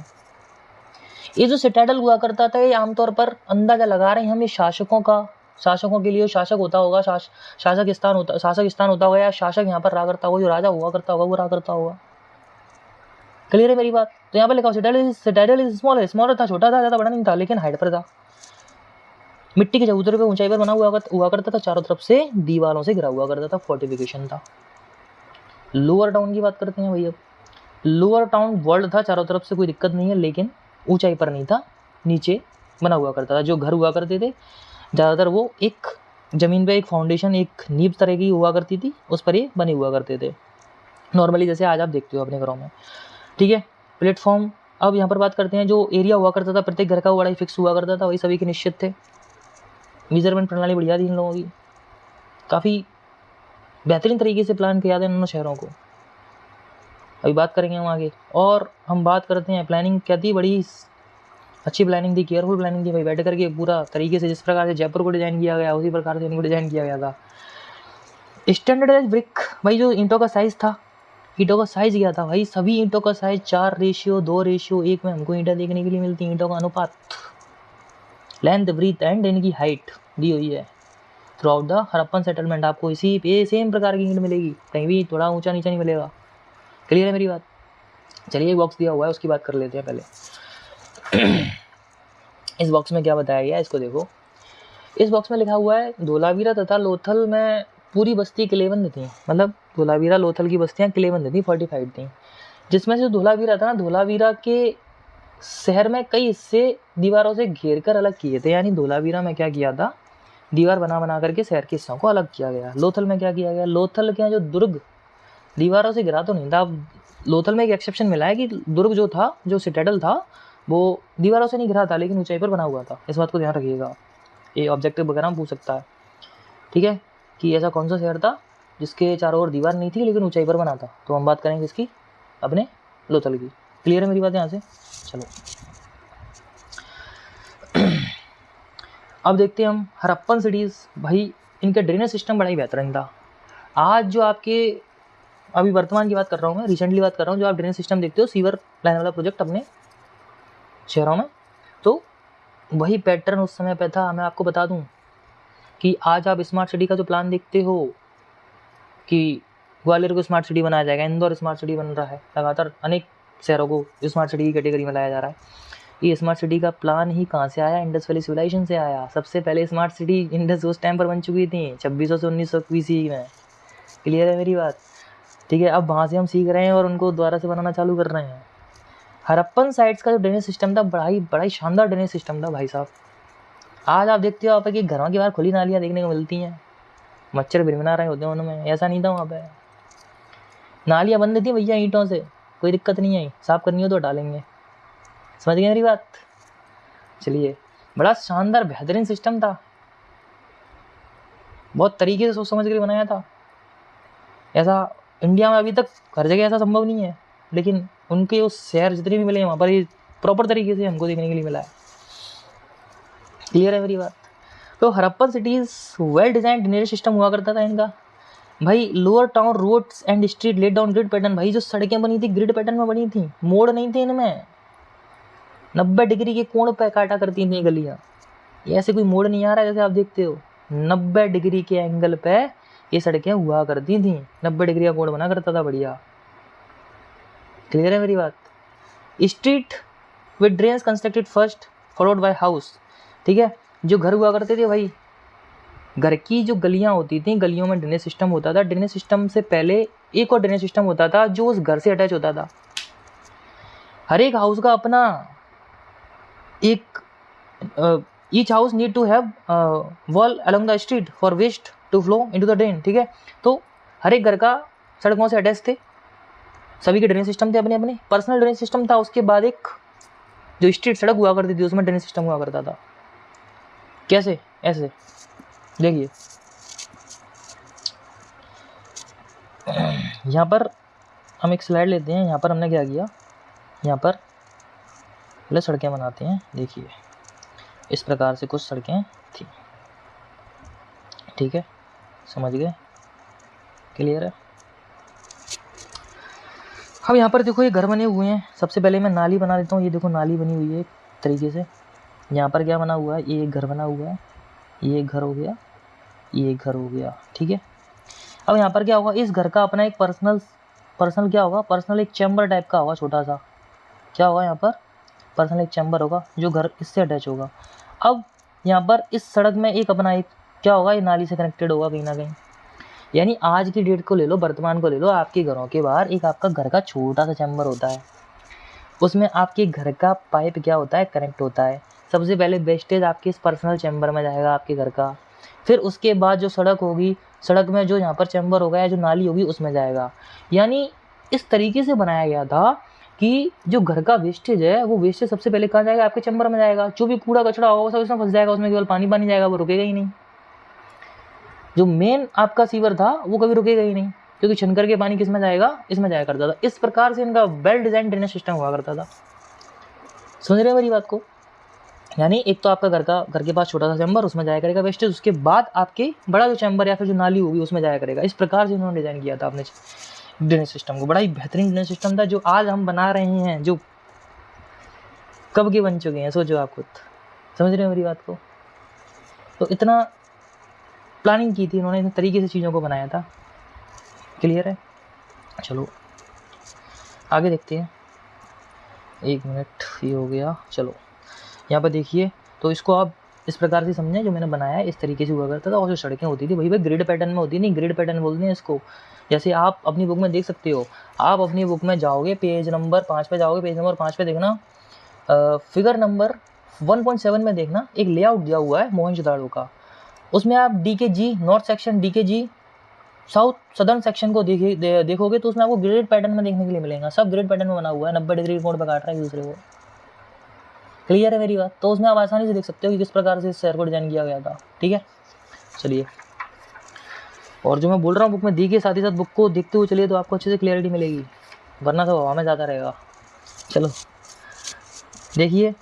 ये जो सिटाडेल हुआ करता था, ये आमतौर पर अंदाजा लगा रहे हैं हम, ये शासकों के लिए शासक होता होगा, शासक स्थान होता होगा, या शासक यहाँ पर रहा करता होगा, जो राजा हुआ करता होगा वो रहा करता होगा। क्लियर है मेरी बात? तो यहाँ पर लिखा सिटाडेल इज स्मॉलर था, छोटा था, ज़्यादा बड़ा नहीं था, लेकिन हाइट पर था। मिट्टी के चबूतरे पे ऊंचाई पर बना हुआ करता था, चारों तरफ से दीवारों से घिरा हुआ करता था, फोर्टिफिकेशन था। लोअर टाउन की बात करते हैं भैया। लोअर टाउन वर्ल्ड था, चारों तरफ से कोई दिक्कत नहीं है, लेकिन ऊंचाई पर नहीं था, नीचे बना हुआ करता था। जो घर हुआ करते थे ज़्यादातर वो एक ज़मीन पे एक फाउंडेशन, एक नींव तरह की हुआ करती थी, उस पर ये बने हुआ करते थे, नॉर्मली जैसे आज आप देखते हो अपने घरों में, ठीक है। प्लेटफॉर्म, अब यहाँ पर बात करते हैं, जो एरिया हुआ करता था प्रत्येक घर का, वो बड़ा ही फिक्स हुआ करता था, वही सभी के निश्चित थे। मेजरमेंट प्रणाली बढ़िया थी इन लोगों की, काफ़ी बेहतरीन तरीके से प्लान किया था इन शहरों को। अभी बात करेंगे हम आगे, और हम बात करते हैं प्लानिंग क्या थी, बड़ी अच्छी प्लानिंग थी, केयरफुल प्लानिंग थी भाई, बैठ करके पूरा तरीके से, जिस प्रकार से जयपुर को डिज़ाइन किया गया उसी प्रकार से इनको डिज़ाइन किया गया था। स्टैंडर्डाइज ब्रिक, भाई जो ईंटों का साइज़ था, ईंटों का साइज़ क्या था भाई? सभी ईंटों का साइज़ 4:2:1 में हमको ईंटें देखने के लिए मिलती, ईंटों का अनुपात, लेंथ, ब्रीथ एंड इनकी हाइट दी हुई है। Through out the Harappan settlement आपको इसी पे सेम प्रकार की ईंट मिलेगी, कहीं भी थोड़ा ऊंचा नीचा नहीं मिलेगा। क्लियर है मेरी बात? चलिए एक बॉक्स दिया हुआ है, उसकी बात कर लेते हैं पहले। इस बॉक्स में क्या बताया गया है इसको देखो। इस बॉक्स में लिखा हुआ है, धोलावीरा तथा लोथल में पूरी बस्ती किलेबंद थी, मतलब धोलावीरा लोथल की बस्तियाँ किलेबंद थी, 45 थी, जिसमें से धोलावीरा था ना, धोलावीरा के शहर में कई हिस्से दीवारों से घेर कर अलग किए थे। यानी धोलावीरा में क्या किया था, दीवार बना बना करके शहर के हिस्सों को अलग किया गया। लोथल में क्या किया गया, लोथल के यहाँ जो दुर्ग दीवारों से घिरा तो नहीं था। अब लोथल में एक एक्सेप्शन मिला है कि दुर्ग जो था, जो सिटाडेल था, वो दीवारों से नहीं घिरा था लेकिन ऊंचाई पर बना हुआ था। इस बात को ध्यान रखिएगा, ये ऑब्जेक्टिव वगैरह में पूछ सकता है, ठीक है, कि ऐसा कौन सा शहर था जिसके चारों ओर दीवार नहीं थी लेकिन ऊंचाई पर बना था। तो हम बात करेंगे इसकी अपने लोथल की। क्लियर है मेरी बात यहाँ से? चलो अब देखते हैं हम हड़प्पन सिटीज़। भाई इनका ड्रेनेज सिस्टम बड़ा ही बेहतरीन था। आज जो आपके, अभी वर्तमान की बात कर रहा हूँ मैं, रिसेंटली बात कर रहा हूँ, जो आप ड्रेनेज सिस्टम देखते हो सीवर लाइन वाला प्रोजेक्ट अपने शहरों में, तो वही पैटर्न उस समय पे था। मैं आपको बता दूं कि आज आप स्मार्ट सिटी का जो प्लान देखते हो कि ग्वालियर को स्मार्ट सिटी बनाया जाएगा, इंदौर स्मार्ट सिटी बन रहा है, लगातार अनेक शहरों को स्मार्ट सिटी की कैटेगरी में लाया जा रहा है। ये स्मार्ट सिटी का प्लान ही कहाँ से आया? इंडस वैली सिविलाइजेशन से आया। सबसे पहले स्मार्ट सिटी इंडस उस टाइम पर बन चुकी थी 2600 से 1900 ईस्वी में। क्लियर है मेरी बात? ठीक है, अब वहाँ से हम सीख रहे हैं और उनको दोबारा से बनाना चालू कर रहे हैं। हड़प्पन साइट्स का जो ड्रेनेज सिस्टम था बड़ा ही शानदार ड्रेनेज सिस्टम था भाई साहब। आज आप देखते हो आप कि घरों के बाहर खुली नालियाँ देखने को मिलती हैं, मच्छर भिनभिना रहे होते हैं उनमें। ऐसा नहीं था वहाँ पे, नालियाँ बंद थी भैया ईंटों से, कोई दिक्कत नहीं आई, साफ़ करनी हो तो डालेंगे। समझ गए मेरी बात? चलिए, बड़ा शानदार बेहतरीन सिस्टम था, बहुत तरीके से सोच समझ कर बनाया था। ऐसा इंडिया में अभी तक हर जगह ऐसा संभव नहीं है, लेकिन उनके उस शहर जितने भी मिले हैं वहाँ पर ये प्रॉपर तरीके से हमको देखने के लिए मिला है। क्लियर है मेरी बात? तो Harappan cities well design drainage system हुआ करता था इनका। भाई lower town roads and street laid down grid pattern. भाई जो सड़कें बनी थी ग्रिड पैटर्न में बनी थी, मोड़ नहीं थे इनमें। 90 डिग्री के कोण पे काटा करती थी गलियाँ। ये ऐसे कोई मोड़ नहीं आ रहा है जैसे आप देखते हो, 90 डिग्री के एंगल पे ये सड़कें हुआ करती थी। 90 डिग्री का कोण बना करता था बढ़िया। क्लियर है मेरी बात? Street with drains constructed first followed by house. ठीक है, जो घर हुआ करते थे भाई, घर की जो गलियां होती थी, गलियों में ड्रेनेज सिस्टम होता था। ड्रेनेज सिस्टम से पहले एक और ड्रेनेज सिस्टम होता था जो उस घर से अटैच होता था। हर एक हाउस का अपना एक, each house need to have wall along the street for waste to flow into the drain. ठीक है, तो हर एक घर का सड़कों से अटैच थे, सभी के ड्रेनेज सिस्टम थे अपने अपने। पर्सनल ड्रेनेज सिस्टम था, उसके बाद एक जो स्ट्रीट सड़क हुआ करती थी उसमें ड्रेनेज सिस्टम हुआ करता था। कैसे? ऐसे देखिए, यहाँ पर हम एक स्लाइड लेते हैं। यहाँ पर हमने क्या किया, यहाँ पर पहले सड़कें बनाते हैं। देखिए इस प्रकार से कुछ सड़कें थी, ठीक है, समझ गए? क्लियर है? अब यहाँ पर देखो ये घर बने हुए हैं। सबसे पहले मैं नाली बना देता हूँ। ये देखो नाली बनी हुई है एक तरीके से। यहाँ पर क्या बना हुआ है, ये एक घर बना हुआ है, ये एक घर हो गया, ये एक घर हो गया, ठीक है। अब यहाँ पर क्या होगा, इस घर का अपना एक पर्सनल क्या होगा, पर्सनल एक चैम्बर टाइप का होगा, छोटा सा क्या होगा यहाँ पर, पर्सनल एक चैम्बर होगा जो घर इससे अटैच होगा। अब यहाँ पर इस सड़क में एक अपना एक क्या होगा, ये नाली से कनेक्टेड होगा कहीं ना कहीं। यानी आज की डेट को ले लो, वर्तमान को ले लो, आपके घरों के बाहर एक आपका घर का छोटा सा चैम्बर होता है, उसमें आपके घर का पाइप क्या होता है, कनेक्ट होता है। सबसे पहले वेस्टेज आपके इस पर्सनल चैम्बर में जाएगा आपके घर का, फिर उसके बाद जो सड़क होगी, सड़क में जो यहाँ पर चैम्बर होगा या जो नाली होगी उसमें जाएगा। यानी इस तरीके से बनाया गया था कि जो घर का वेस्टेज है वो वेस्टेज सबसे पहले कहाँ जाएगा, आपके चैम्बर में जाएगा। जो भी कूड़ा कचरा होगा सब इसमें फंस जाएगा, उसमें केवल पानी पानी जाएगा, वो रुकेगा ही नहीं। जो मेन आपका सीवर था वो कभी रुकेगा ही नहीं, क्योंकि छनकर के पानी किस में जाएगा, इसमें जाया करता था। इस प्रकार से इनका वेल डिजाइन ड्रेनेज सिस्टम हुआ करता था। समझ रहे हैं मेरी बात को? यानी एक तो आपका घर के पास छोटा सा चैम्बर, उसमें जाया करेगा वेस्टेज, उसके बाद आपके बड़ा जो चैम्बर या फिर जो नाली होगी उसमें जाया करेगा। इस प्रकार से इन्होंने डिजाइन किया था अपने ड्रेनेज सिस्टम को। बड़ा ही बेहतरीन ड्रेनेज सिस्टम था जो आज हम बना रहे हैं, जो कब के बन चुके हैं, सोचो आप खुद। समझ रहे हो मेरी बात को? तो इतना प्लानिंग की थी इन्होंने, इस तरीके से चीज़ों को बनाया था। क्लियर है? चलो आगे देखते हैं। 1 मिनट, ये हो गया। चलो यहाँ पर देखिए, तो इसको आप इस प्रकार से समझें, जो मैंने बनाया है इस तरीके से हुआ करता था। और जो सड़कें होती थी भाई ग्रिड पैटर्न में होती नहीं, ग्रिड पैटर्न बोलते हैं इसको। जैसे आप अपनी बुक में देख सकते हो, आप अपनी बुक में जाओगे, पेज नंबर 5 पे जाओगे, पेज नंबर 5 पे देखना, फिगर नंबर 1.7 में देखना, एक लेआउट दिया हुआ है मोहनजोदाड़ो का। उसमें आप DKG north section, DKG south southern section को देखोगे तो उसमें आपको ग्रेड पैटर्न में देखने के लिए मिलेगा। सब ग्रेड पैटर्न में बना हुआ है, 90 डिग्री कोण पे काट रहा है एक दूसरे को। क्लियर है मेरी बात? तो उसमें आप आसानी से देख सकते हो कि किस प्रकार से इस शहर को डिजाइन किया गया था। ठीक है, चलिए, और जो मैं बोल रहा हूँ बुक में दी के साथ ही साथ बुक को देखते हुए चलिए तो आपको अच्छे से क्लियरिटी मिलेगी, वरना सब हवा में जाता रहेगा। चलो देखिए,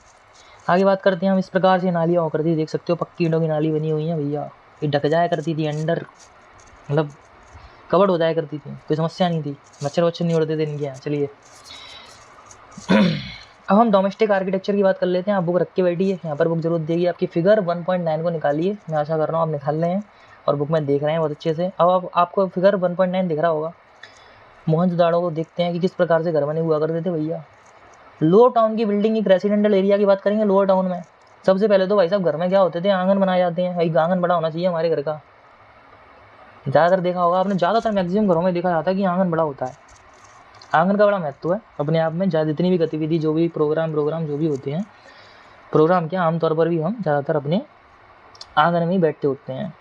आगे बात करते हैं हम। इस प्रकार से नालियाँ हुआ करती थी, देख सकते हो पक्की ईंटों की नाली बनी हुई है भैया। ये ढक जाया करती थी अंडर, मतलब कवर्ड हो जाया करती थी, कोई समस्या नहीं थी, मच्छर वच्छर नहीं उड़ते थे इनके यहाँ। चलिए अब हम डोमेस्टिक आर्किटेक्चर की बात कर लेते हैं। आप बुक रख के बैठिए, यहाँ पर बुक जरूर देगी आपकी। फिगर 1.9 को निकालिए, मैं आशा कर रहा हूँ आप निकाल रहे हैं और बुक में देख रहे हैं बहुत अच्छे से। अब आपको फिगर 1.9 दिख रहा होगा। मोहनजोदाड़ो को देखते हैं कि किस प्रकार से घर बने हुआ करते थे भैया। लोअर टाउन की बिल्डिंग, एक रेसिडेंशियल एरिया की बात करेंगे लोअर टाउन में। सबसे पहले तो भाई साहब घर में क्या होते थे, आंगन बनाए जाते हैं। भाई आंगन बड़ा होना चाहिए हमारे घर का। ज़्यादातर देखा होगा आपने, ज़्यादातर मैक्सिमम घरों में देखा जाता है कि आंगन बड़ा होता है। आंगन का बड़ा महत्व है अपने आप में। जितनी भी गतिविधि, जो भी प्रोग्राम जो भी होते हैं, प्रोग्राम क्या आमतौर पर भी हम ज़्यादातर अपने आंगन में ही बैठते उठते हैं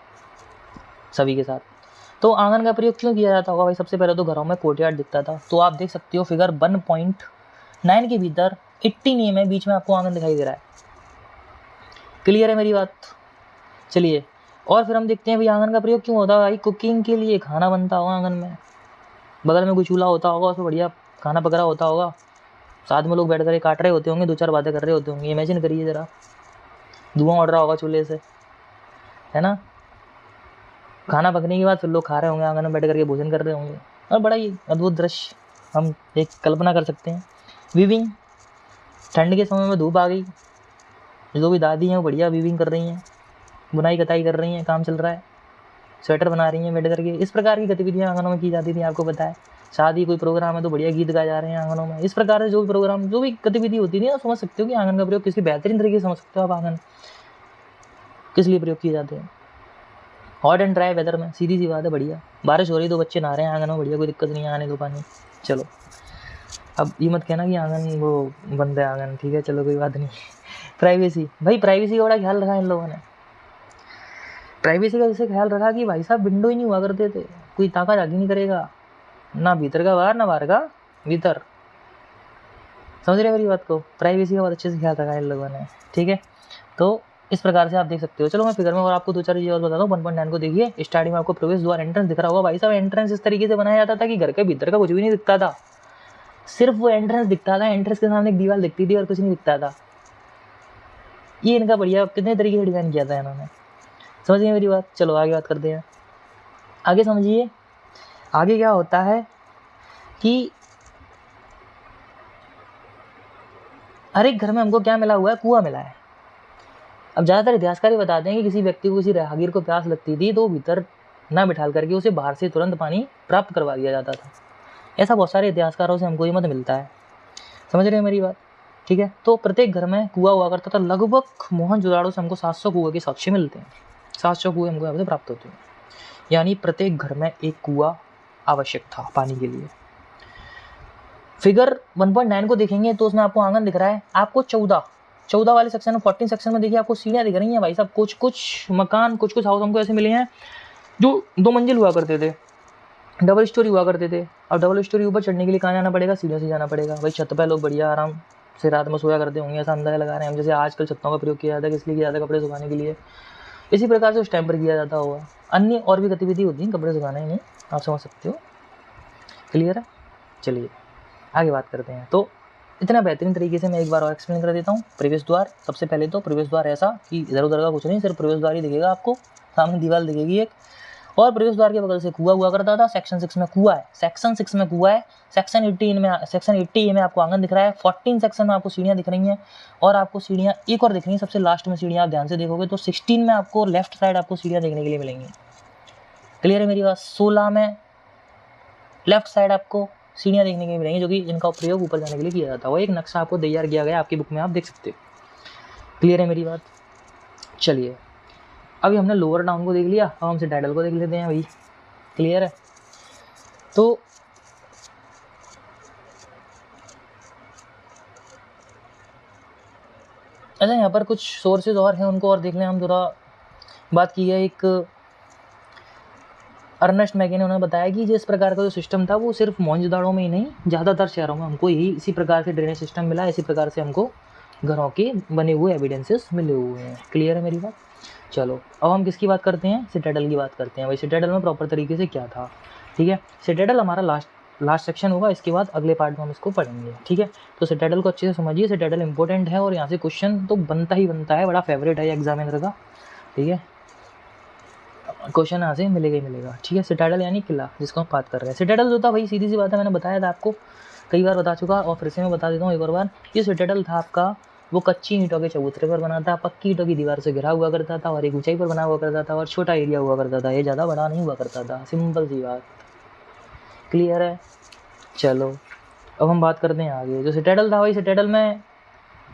सभी के साथ। तो आंगन का प्रयोग क्यों किया जाता होगा भाई? सबसे पहले तो घरों में कोर्टयार्ड दिखता था। तो आप देख सकते हो फिगर 1.9 के भीतर 18 नियम है, बीच में आपको आंगन दिखाई दे रहा है। क्लियर है मेरी बात? चलिए, और फिर हम देखते हैं भाई आंगन का प्रयोग क्यों होता है। भाई कुकिंग के लिए, खाना बनता होगा आंगन में, बगल में कोई चूल्हा होता होगा, उसमें बढ़िया खाना पक रहा होता होगा, साथ में लोग बैठ कर काट रहे होते होंगे, दो चार बातें कर रहे होते होंगे। इमेजिन करिए ज़रा, धुआं उड़ रहा होगा चूल्हे से, है ना। खाना पकने के बाद फिर लोग खा रहे होंगे, आंगन में बैठ करके भोजन कर रहे होंगे, और बड़ा ही अद्भुत दृश्य हम एक कल्पना कर सकते हैं। वीविंग, ठंड के समय में धूप आ गई, जो भी दादी हैं वो बढ़िया वीविंग कर रही हैं, बुनाई कताई कर रही हैं, काम चल रहा है, स्वेटर बना रही हैं बैठ करके। इस प्रकार की गतिविधियाँ आंगनों में की जाती थी, आपको पता है। शादी कोई प्रोग्राम है तो बढ़िया गीत गाए जा रहे हैं आंगनों में। इस प्रकार से जो भी प्रोग्राम, जो भी गतिविधि होती थी, आप समझ सकते हो कि आंगन का प्रयोग किसी बेहतरीन तरीके से समझ सकते हो आप। आंगन किस लिए प्रयोग किए जाते हैं? हॉट एंड ड्राई वेदर में, सीधी सी बात है, बढ़िया बारिश हो रही तो बच्चे नहा रहे हैं आंगन में, बढ़िया, कोई दिक्कत नहीं है आने दो पानी। चलो, अब ये मत कहना कि आंगन वो बंद है आंगन, ठीक है, चलो कोई बात नहीं। प्राइवेसी, भाई प्राइवेसी का बड़ा ख्याल रखा इन लोगों ने। प्राइवेसी का जैसे ख्याल रखा कि भाई साहब विंडो ही नहीं हुआ करते थे, कोई ताका झाकी नहीं करेगा, ना भीतर का बाहर ना बाहर का भीतर। समझ रहे मेरी बात को? प्राइवेसी का बहुत अच्छे से ख्याल रखा है इन लोगों ने। ठीक है, तो इस प्रकार से आप देख सकते हो। चलो मैं फिगर में और आपको दो चार चीज़ें और बता दूँ। 1.9 को देखिए, स्टार्टिंग में आपको प्रवेश द्वार एंट्रेंस दिख रहा होगा। भाई साहब एंट्रेंस इस तरीके से बनाया जाता था कि घर के भीतर का कुछ भी नहीं दिखता था, सिर्फ वो एंट्रेंस दिखता था। एंट्रेंस के सामने एक दीवार दिखती थी और कुछ नहीं दिखता था। ये इनका बढ़िया कितने तरीके से डिज़ाइन किया था इन्होंने। समझिए मेरी बात? चलो आगे बात करते हैं। आगे समझिए, आगे क्या होता है कि हर एक घर में हमको क्या मिला हुआ है? कुआं मिला है। अब ज़्यादातर इतिहासकार बताते हैं कि किसी व्यक्ति को, किसी राहगीर को प्यास लगती थी तो भीतर ना बिठाल करके उसे बाहर से तुरंत पानी प्राप्त करवा दिया जाता था। ऐसा बहुत सारे इतिहासकारों से हमको ये मत मिलता है। समझ रहे हैं मेरी बात? ठीक है, तो प्रत्येक घर में कुआं हुआ करता था। लगभग मोहनजोदाड़ो से हमको 700 कुएं के साक्ष्य मिलते हैं। 700 कुएं हमको यहाँ से प्राप्त होते हैं, यानी प्रत्येक घर में एक कुआं आवश्यक था पानी के लिए। फिगर 1.9 को देखेंगे तो उसमें आपको आंगन दिख रहा है। आपको 14 वाले सेक्शन में, 14 सेक्शन में देखिए आपको सीढ़ियाँ दिख रही हैं भाई साहब। कुछ मकान, कुछ हाउस हमको ऐसे मिले हैं जो 2 मंजिल हुआ करते थे, डबल स्टोरी हुआ करते थे। अब डबल स्टोरी ऊपर चढ़ने के लिए कहाँ जाना पड़ेगा? सीढ़ियों से जाना पड़ेगा। भाई छत पर लोग बढ़िया आराम से रात में सोया करते होंगे, ऐसा अंदाजा लगा रहे हैं हम। जैसे आजकल छतों का प्रयोग किया जाता है, किस लिए किया जाता है? कपड़े सुखाने के लिए। इसी प्रकार से उस टाइम पर किया जाता होगा। अन्य और भी गतिविधि होती है, कपड़े सुखाने में, आप समझ सकते हो। क्लियर है? चलिए आगे बात करते हैं। तो इतना बेहतरीन तरीके से मैं एक बार और एक्सप्लेन कर देता हूँ। प्रवेश द्वार, सबसे पहले तो प्रवेश द्वार ऐसा कि इधर उधर का कुछ नहीं, सिर्फ प्रवेश द्वार ही दिखेगा आपको। सामने दीवार दिखेगी एक, और प्रवेश द्वार के बगल से कुआं हुआ करता था। सेक्शन 6 में कुआं है, सेक्शन 6 में कुआं है। सेक्शन 80 में आपको आंगन दिख रहा है। 14 सेक्शन में आपको सीढ़ियाँ दिख रही हैं, और आपको सीढ़ियाँ एक और दिख रही हैं सबसे लास्ट में। सीढ़ियाँ आप ध्यान से देखोगे तो 16 में आपको लेफ्ट साइड आपको सीढ़ियाँ देखने के लिए मिलेंगी। क्लियर है मेरी बात? 16 में लेफ्ट साइड आपको सीढ़ियाँ देखने के लिए मिलेंगी, जो कि जिनका प्रयोग ऊपर जाने के लिए किया जाता है। वो एक नक्शा आपको तैयार किया गया आपकी बुक में, आप देख सकते हो। क्लियर है मेरी बात? चलिए, अभी हमने लोअर टाउन को देख लिया, अब हम सिटाडेल को देख लेते हैं भाई। क्लियर है? तो अच्छा, यहाँ पर कुछ सोर्सेज और हैं, उनको और देख लें हम थोड़ा। बात की है एक अर्नेस्ट मैके ने, उन्होंने बताया कि जिस प्रकार का जो सिस्टम था वो सिर्फ मोहनजोदाड़ो में ही नहीं, ज़्यादातर शहरों में हमको यही इसी प्रकार से ड्रेनेज सिस्टम मिला, इसी प्रकार से हमको घरों के बने हुए एविडेंसेस मिले हुए हैं। क्लियर है मेरी बात? चलो अब हम किसकी बात करते हैं, सिटाडेल की बात करते हैं। भाई सिटाडेल में प्रॉपर तरीके से क्या था, ठीक है। सिटाडेल हमारा लास्ट सेक्शन होगा, इसके बाद अगले पार्ट में हम इसको पढ़ेंगे, ठीक है। तो सिटाडेल को अच्छे से समझिए, सिटाडेल इंपॉर्टेंट है और यहाँ से क्वेश्चन तो बनता ही बनता है, बड़ा फेवरेट है एग्जामिनर का, ठीक है। क्वेश्चन यहाँ से मिलेगा ही मिलेगा, ठीक है। सिटाडेल यानी किला जिसको हम बात कर रहे हैं। सिटाडेल जो था भाई सीधी सी बात है, मैंने बताया था आपको, कई बार बता चुका और फिर से मैं बता देता हूँ एक और बार। ये सिटाडेल था आपका, वो कच्ची ईंटों के चबूतरे पर बना था, पक्की ईंटों की दीवार से घिरा हुआ करता था और एक ऊंचाई पर बना हुआ करता था और छोटा एरिया हुआ करता था, ये ज़्यादा बड़ा नहीं हुआ करता था। सिंपल सी बात, क्लियर है। चलो अब हम बात करते हैं आगे। जो सिटाडेल था भाई, सिटाडेल में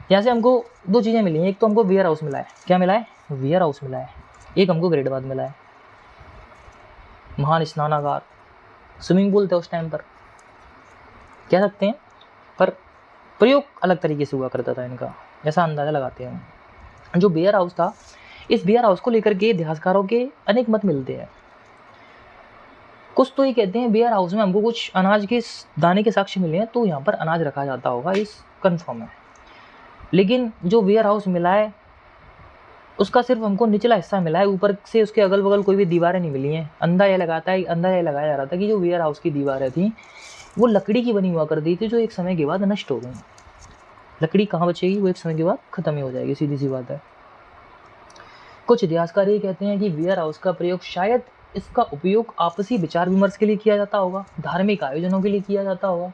यहाँ से हमको दो चीज़ें मिली हैं। एक तो हमको वेयर हाउस मिला है, क्या मिला है, वेयर हाउस मिला है। एक हमको ग्रेड बाद मिला है, महान स्नानागार, स्विमिंग पूल थे उस टाइम पर, कह सकते हैं, पर प्रयोग अलग तरीके से हुआ करता था इनका, ऐसा अंदाज़ा लगाते हैं हम। जो वेयर हाउस था, इस वेयर हाउस को लेकर के इतिहासकारों के अनेक मत मिलते हैं। कुछ तो ये कहते हैं वेयर हाउस में हमको कुछ अनाज के दाने के साक्ष्य मिले हैं, तो यहाँ पर अनाज रखा जाता होगा, इस कन्फर्म है। लेकिन जो वेयर हाउस मिला है उसका सिर्फ हमको निचला हिस्सा मिला है, ऊपर से उसके अगल बगल कोई भी दीवारें नहीं मिली हैं। अंदाजा ये लगाया जा रहा था कि जो वेयर हाउस की दीवारें थी वो लकड़ी की बनी हुआ करती थी, जो एक समय के बाद नष्ट हो गई। लकड़ी कहाँ बचेगी, वो एक समय के बाद खत्म ही हो जाएगी, सीधी सी बात है। कुछ इतिहासकार ये कहते हैं कि वेयर हाउस का प्रयोग, शायद इसका उपयोग आपसी विचार विमर्श के लिए किया जाता होगा, धार्मिक आयोजनों के लिए किया जाता होगा,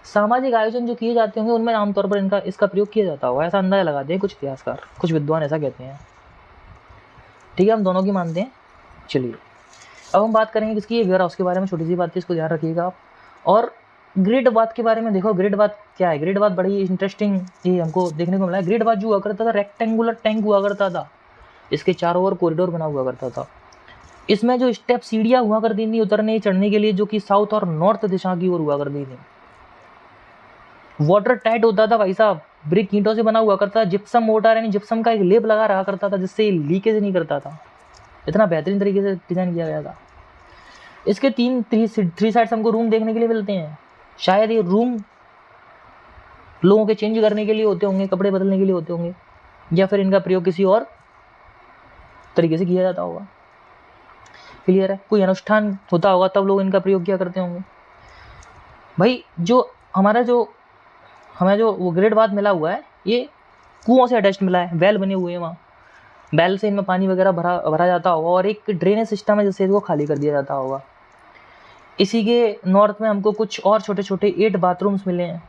सामाजिक आयोजन जो किए जाते होंगे उनमें आमतौर पर इसका प्रयोग किया जाता होगा, ऐसा अंदाजा लगाते हैं कुछ इतिहासकार, कुछ विद्वान ऐसा कहते हैं, ठीक है। हम दोनों की मानते हैं। चलिए अब हम बात करेंगे किसकी, वेयर हाउस के बारे में। छोटी सी बात थी, इसको ध्यान रखिएगा आप। और ग्रिड बात के बारे में देखो, ग्रिड बात क्या है, ग्रिड बात बड़ी इंटरेस्टिंग ये हमको देखने को मिला है। ग्रिड बात जो हुआ करता था, रेक्टेंगुलर टैंक हुआ करता था, इसके चारों ओर कॉरिडोर बना हुआ करता था। इसमें जो स्टेप सीढ़ियाँ हुआ करती थी उतरने चढ़ने के लिए, जो कि साउथ और नॉर्थ दिशा की ओर हुआ करती थी। वाटर टाइट होता था भाई साहब, ब्रिक ईंटों से बना हुआ करता था, जिप्सम मोटर यानी जिप्सम का एक लेप लगा रहा करता था जिससे लीकेज नहीं करता था। इतना बेहतरीन तरीके से डिजाइन किया गया था। इसके थ्री साइड्स हमको रूम देखने के लिए मिलते हैं। शायद ये रूम लोगों के चेंज करने के लिए होते होंगे, कपड़े बदलने के लिए होते होंगे, या फिर इनका प्रयोग किसी और तरीके से किया जाता होगा। क्लियर है, कोई अनुष्ठान होता होगा तब लोग इनका प्रयोग किया करते होंगे। भाई जो हमें जो वो ग्रेड बाद मिला हुआ है, ये कुओं से अटैच मिला है, वेल बने हुए हैं वहाँ, बैल से इनमें पानी वगैरह भरा जाता होगा और एक ड्रेनेज सिस्टम है जिससे इसको खाली कर दिया जाता होगा। इसी के नॉर्थ में हमको कुछ और छोटे छोटे 8 बाथरूम्स मिले हैं।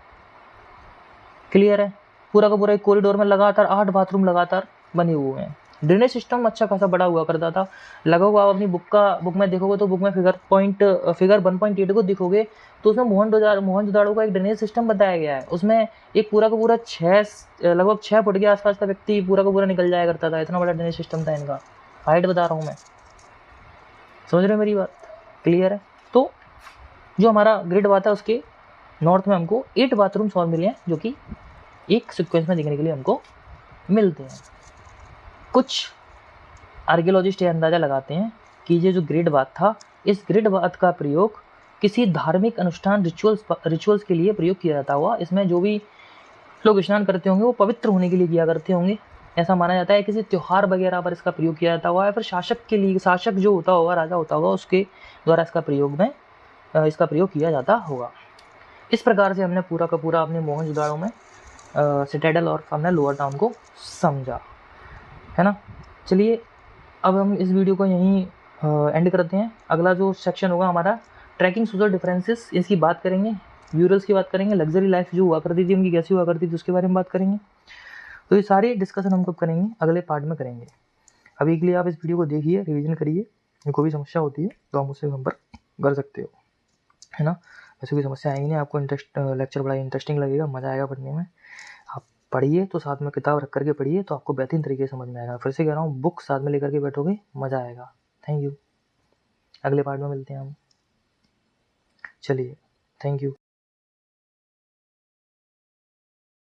क्लियर है, पूरा का पूरा एक कॉरिडोर में लगातार 8 बाथरूम लगातार बने हुए हैं। ड्रेनेज सिस्टम अच्छा खासा बड़ा हुआ करता था। लगभग आप अपनी बुक में देखोगे तो बुक में फिगर 1.8 को देखोगे तो उसमें मोहनजोदाड़ो का एक ड्रेनेज सिस्टम बताया गया है। उसमें एक पूरा का पूरा लगभग 6 फुट के आसपास का व्यक्ति पूरा का पूरा निकल जाया करता था, इतना बड़ा ड्रेनेज सिस्टम था इनका। हाइट बता रहा हूँ मैं, समझ रहे हो मेरी बात? क्लियर है। तो जो हमारा ग्रिड बात है उसके नॉर्थ में हमको 8 बाथरूम्स और मिले हैं, जो कि एक सीक्वेंस में देखने के लिए हमको मिलते हैं। कुछ आर्कियोलॉजिस्ट ये अंदाज़ा लगाते हैं कि ये जो ग्रिड बात था, इस ग्रिड बात का प्रयोग किसी धार्मिक अनुष्ठान रिचुअल्स के लिए प्रयोग किया जाता हुआ। इसमें जो भी लोग स्नान करते होंगे वो पवित्र होने के लिए किया करते होंगे, ऐसा माना जाता है। किसी त्यौहार वगैरह पर इसका प्रयोग किया जाता हुआ या फिर शासक जो होता होगा, राजा होता होगा, उसके द्वारा इसका प्रयोग किया जाता होगा। इस प्रकार से हमने पूरा का पूरा अपने मोहनजोदाड़ो में सिटाडेल और हमने लोअर टाउन को समझा, है ना। चलिए अब हम इस वीडियो को यहीं एंड करते हैं। अगला जो सेक्शन होगा हमारा ट्रैकिंग सोशल डिफरेंसेस, इसकी बात करेंगे, म्यूरल्स की बात करेंगे, लग्जरी लाइफ जो हुआ करती थी उनकी कैसी हुआ करती थी उसके बारे में बात करेंगे। तो ये सारी डिस्कशन हम कब करेंगे, अगले पार्ट में करेंगे। अभी के लिए आप इस वीडियो को देखिए, रिवीजन करिए, कोई भी समस्या होती है तो आप मुझसे संपर्क कर सकते हो, है ना। वैसे कोई समस्या आएगी नहीं, आपको लेक्चर बड़ा इंटरेस्टिंग लगेगा, मज़ा आएगा पढ़ने में। आप पढ़िए तो साथ में किताब रख करके पढ़िए तो आपको बेहतरीन तरीके से समझ में आएगा। फिर से कह रहा हूँ, बुक साथ में लेकर के बैठोगे मज़ा आएगा। थैंक यू, अगले पार्ट में मिलते हैं हम। चलिए, थैंक यू।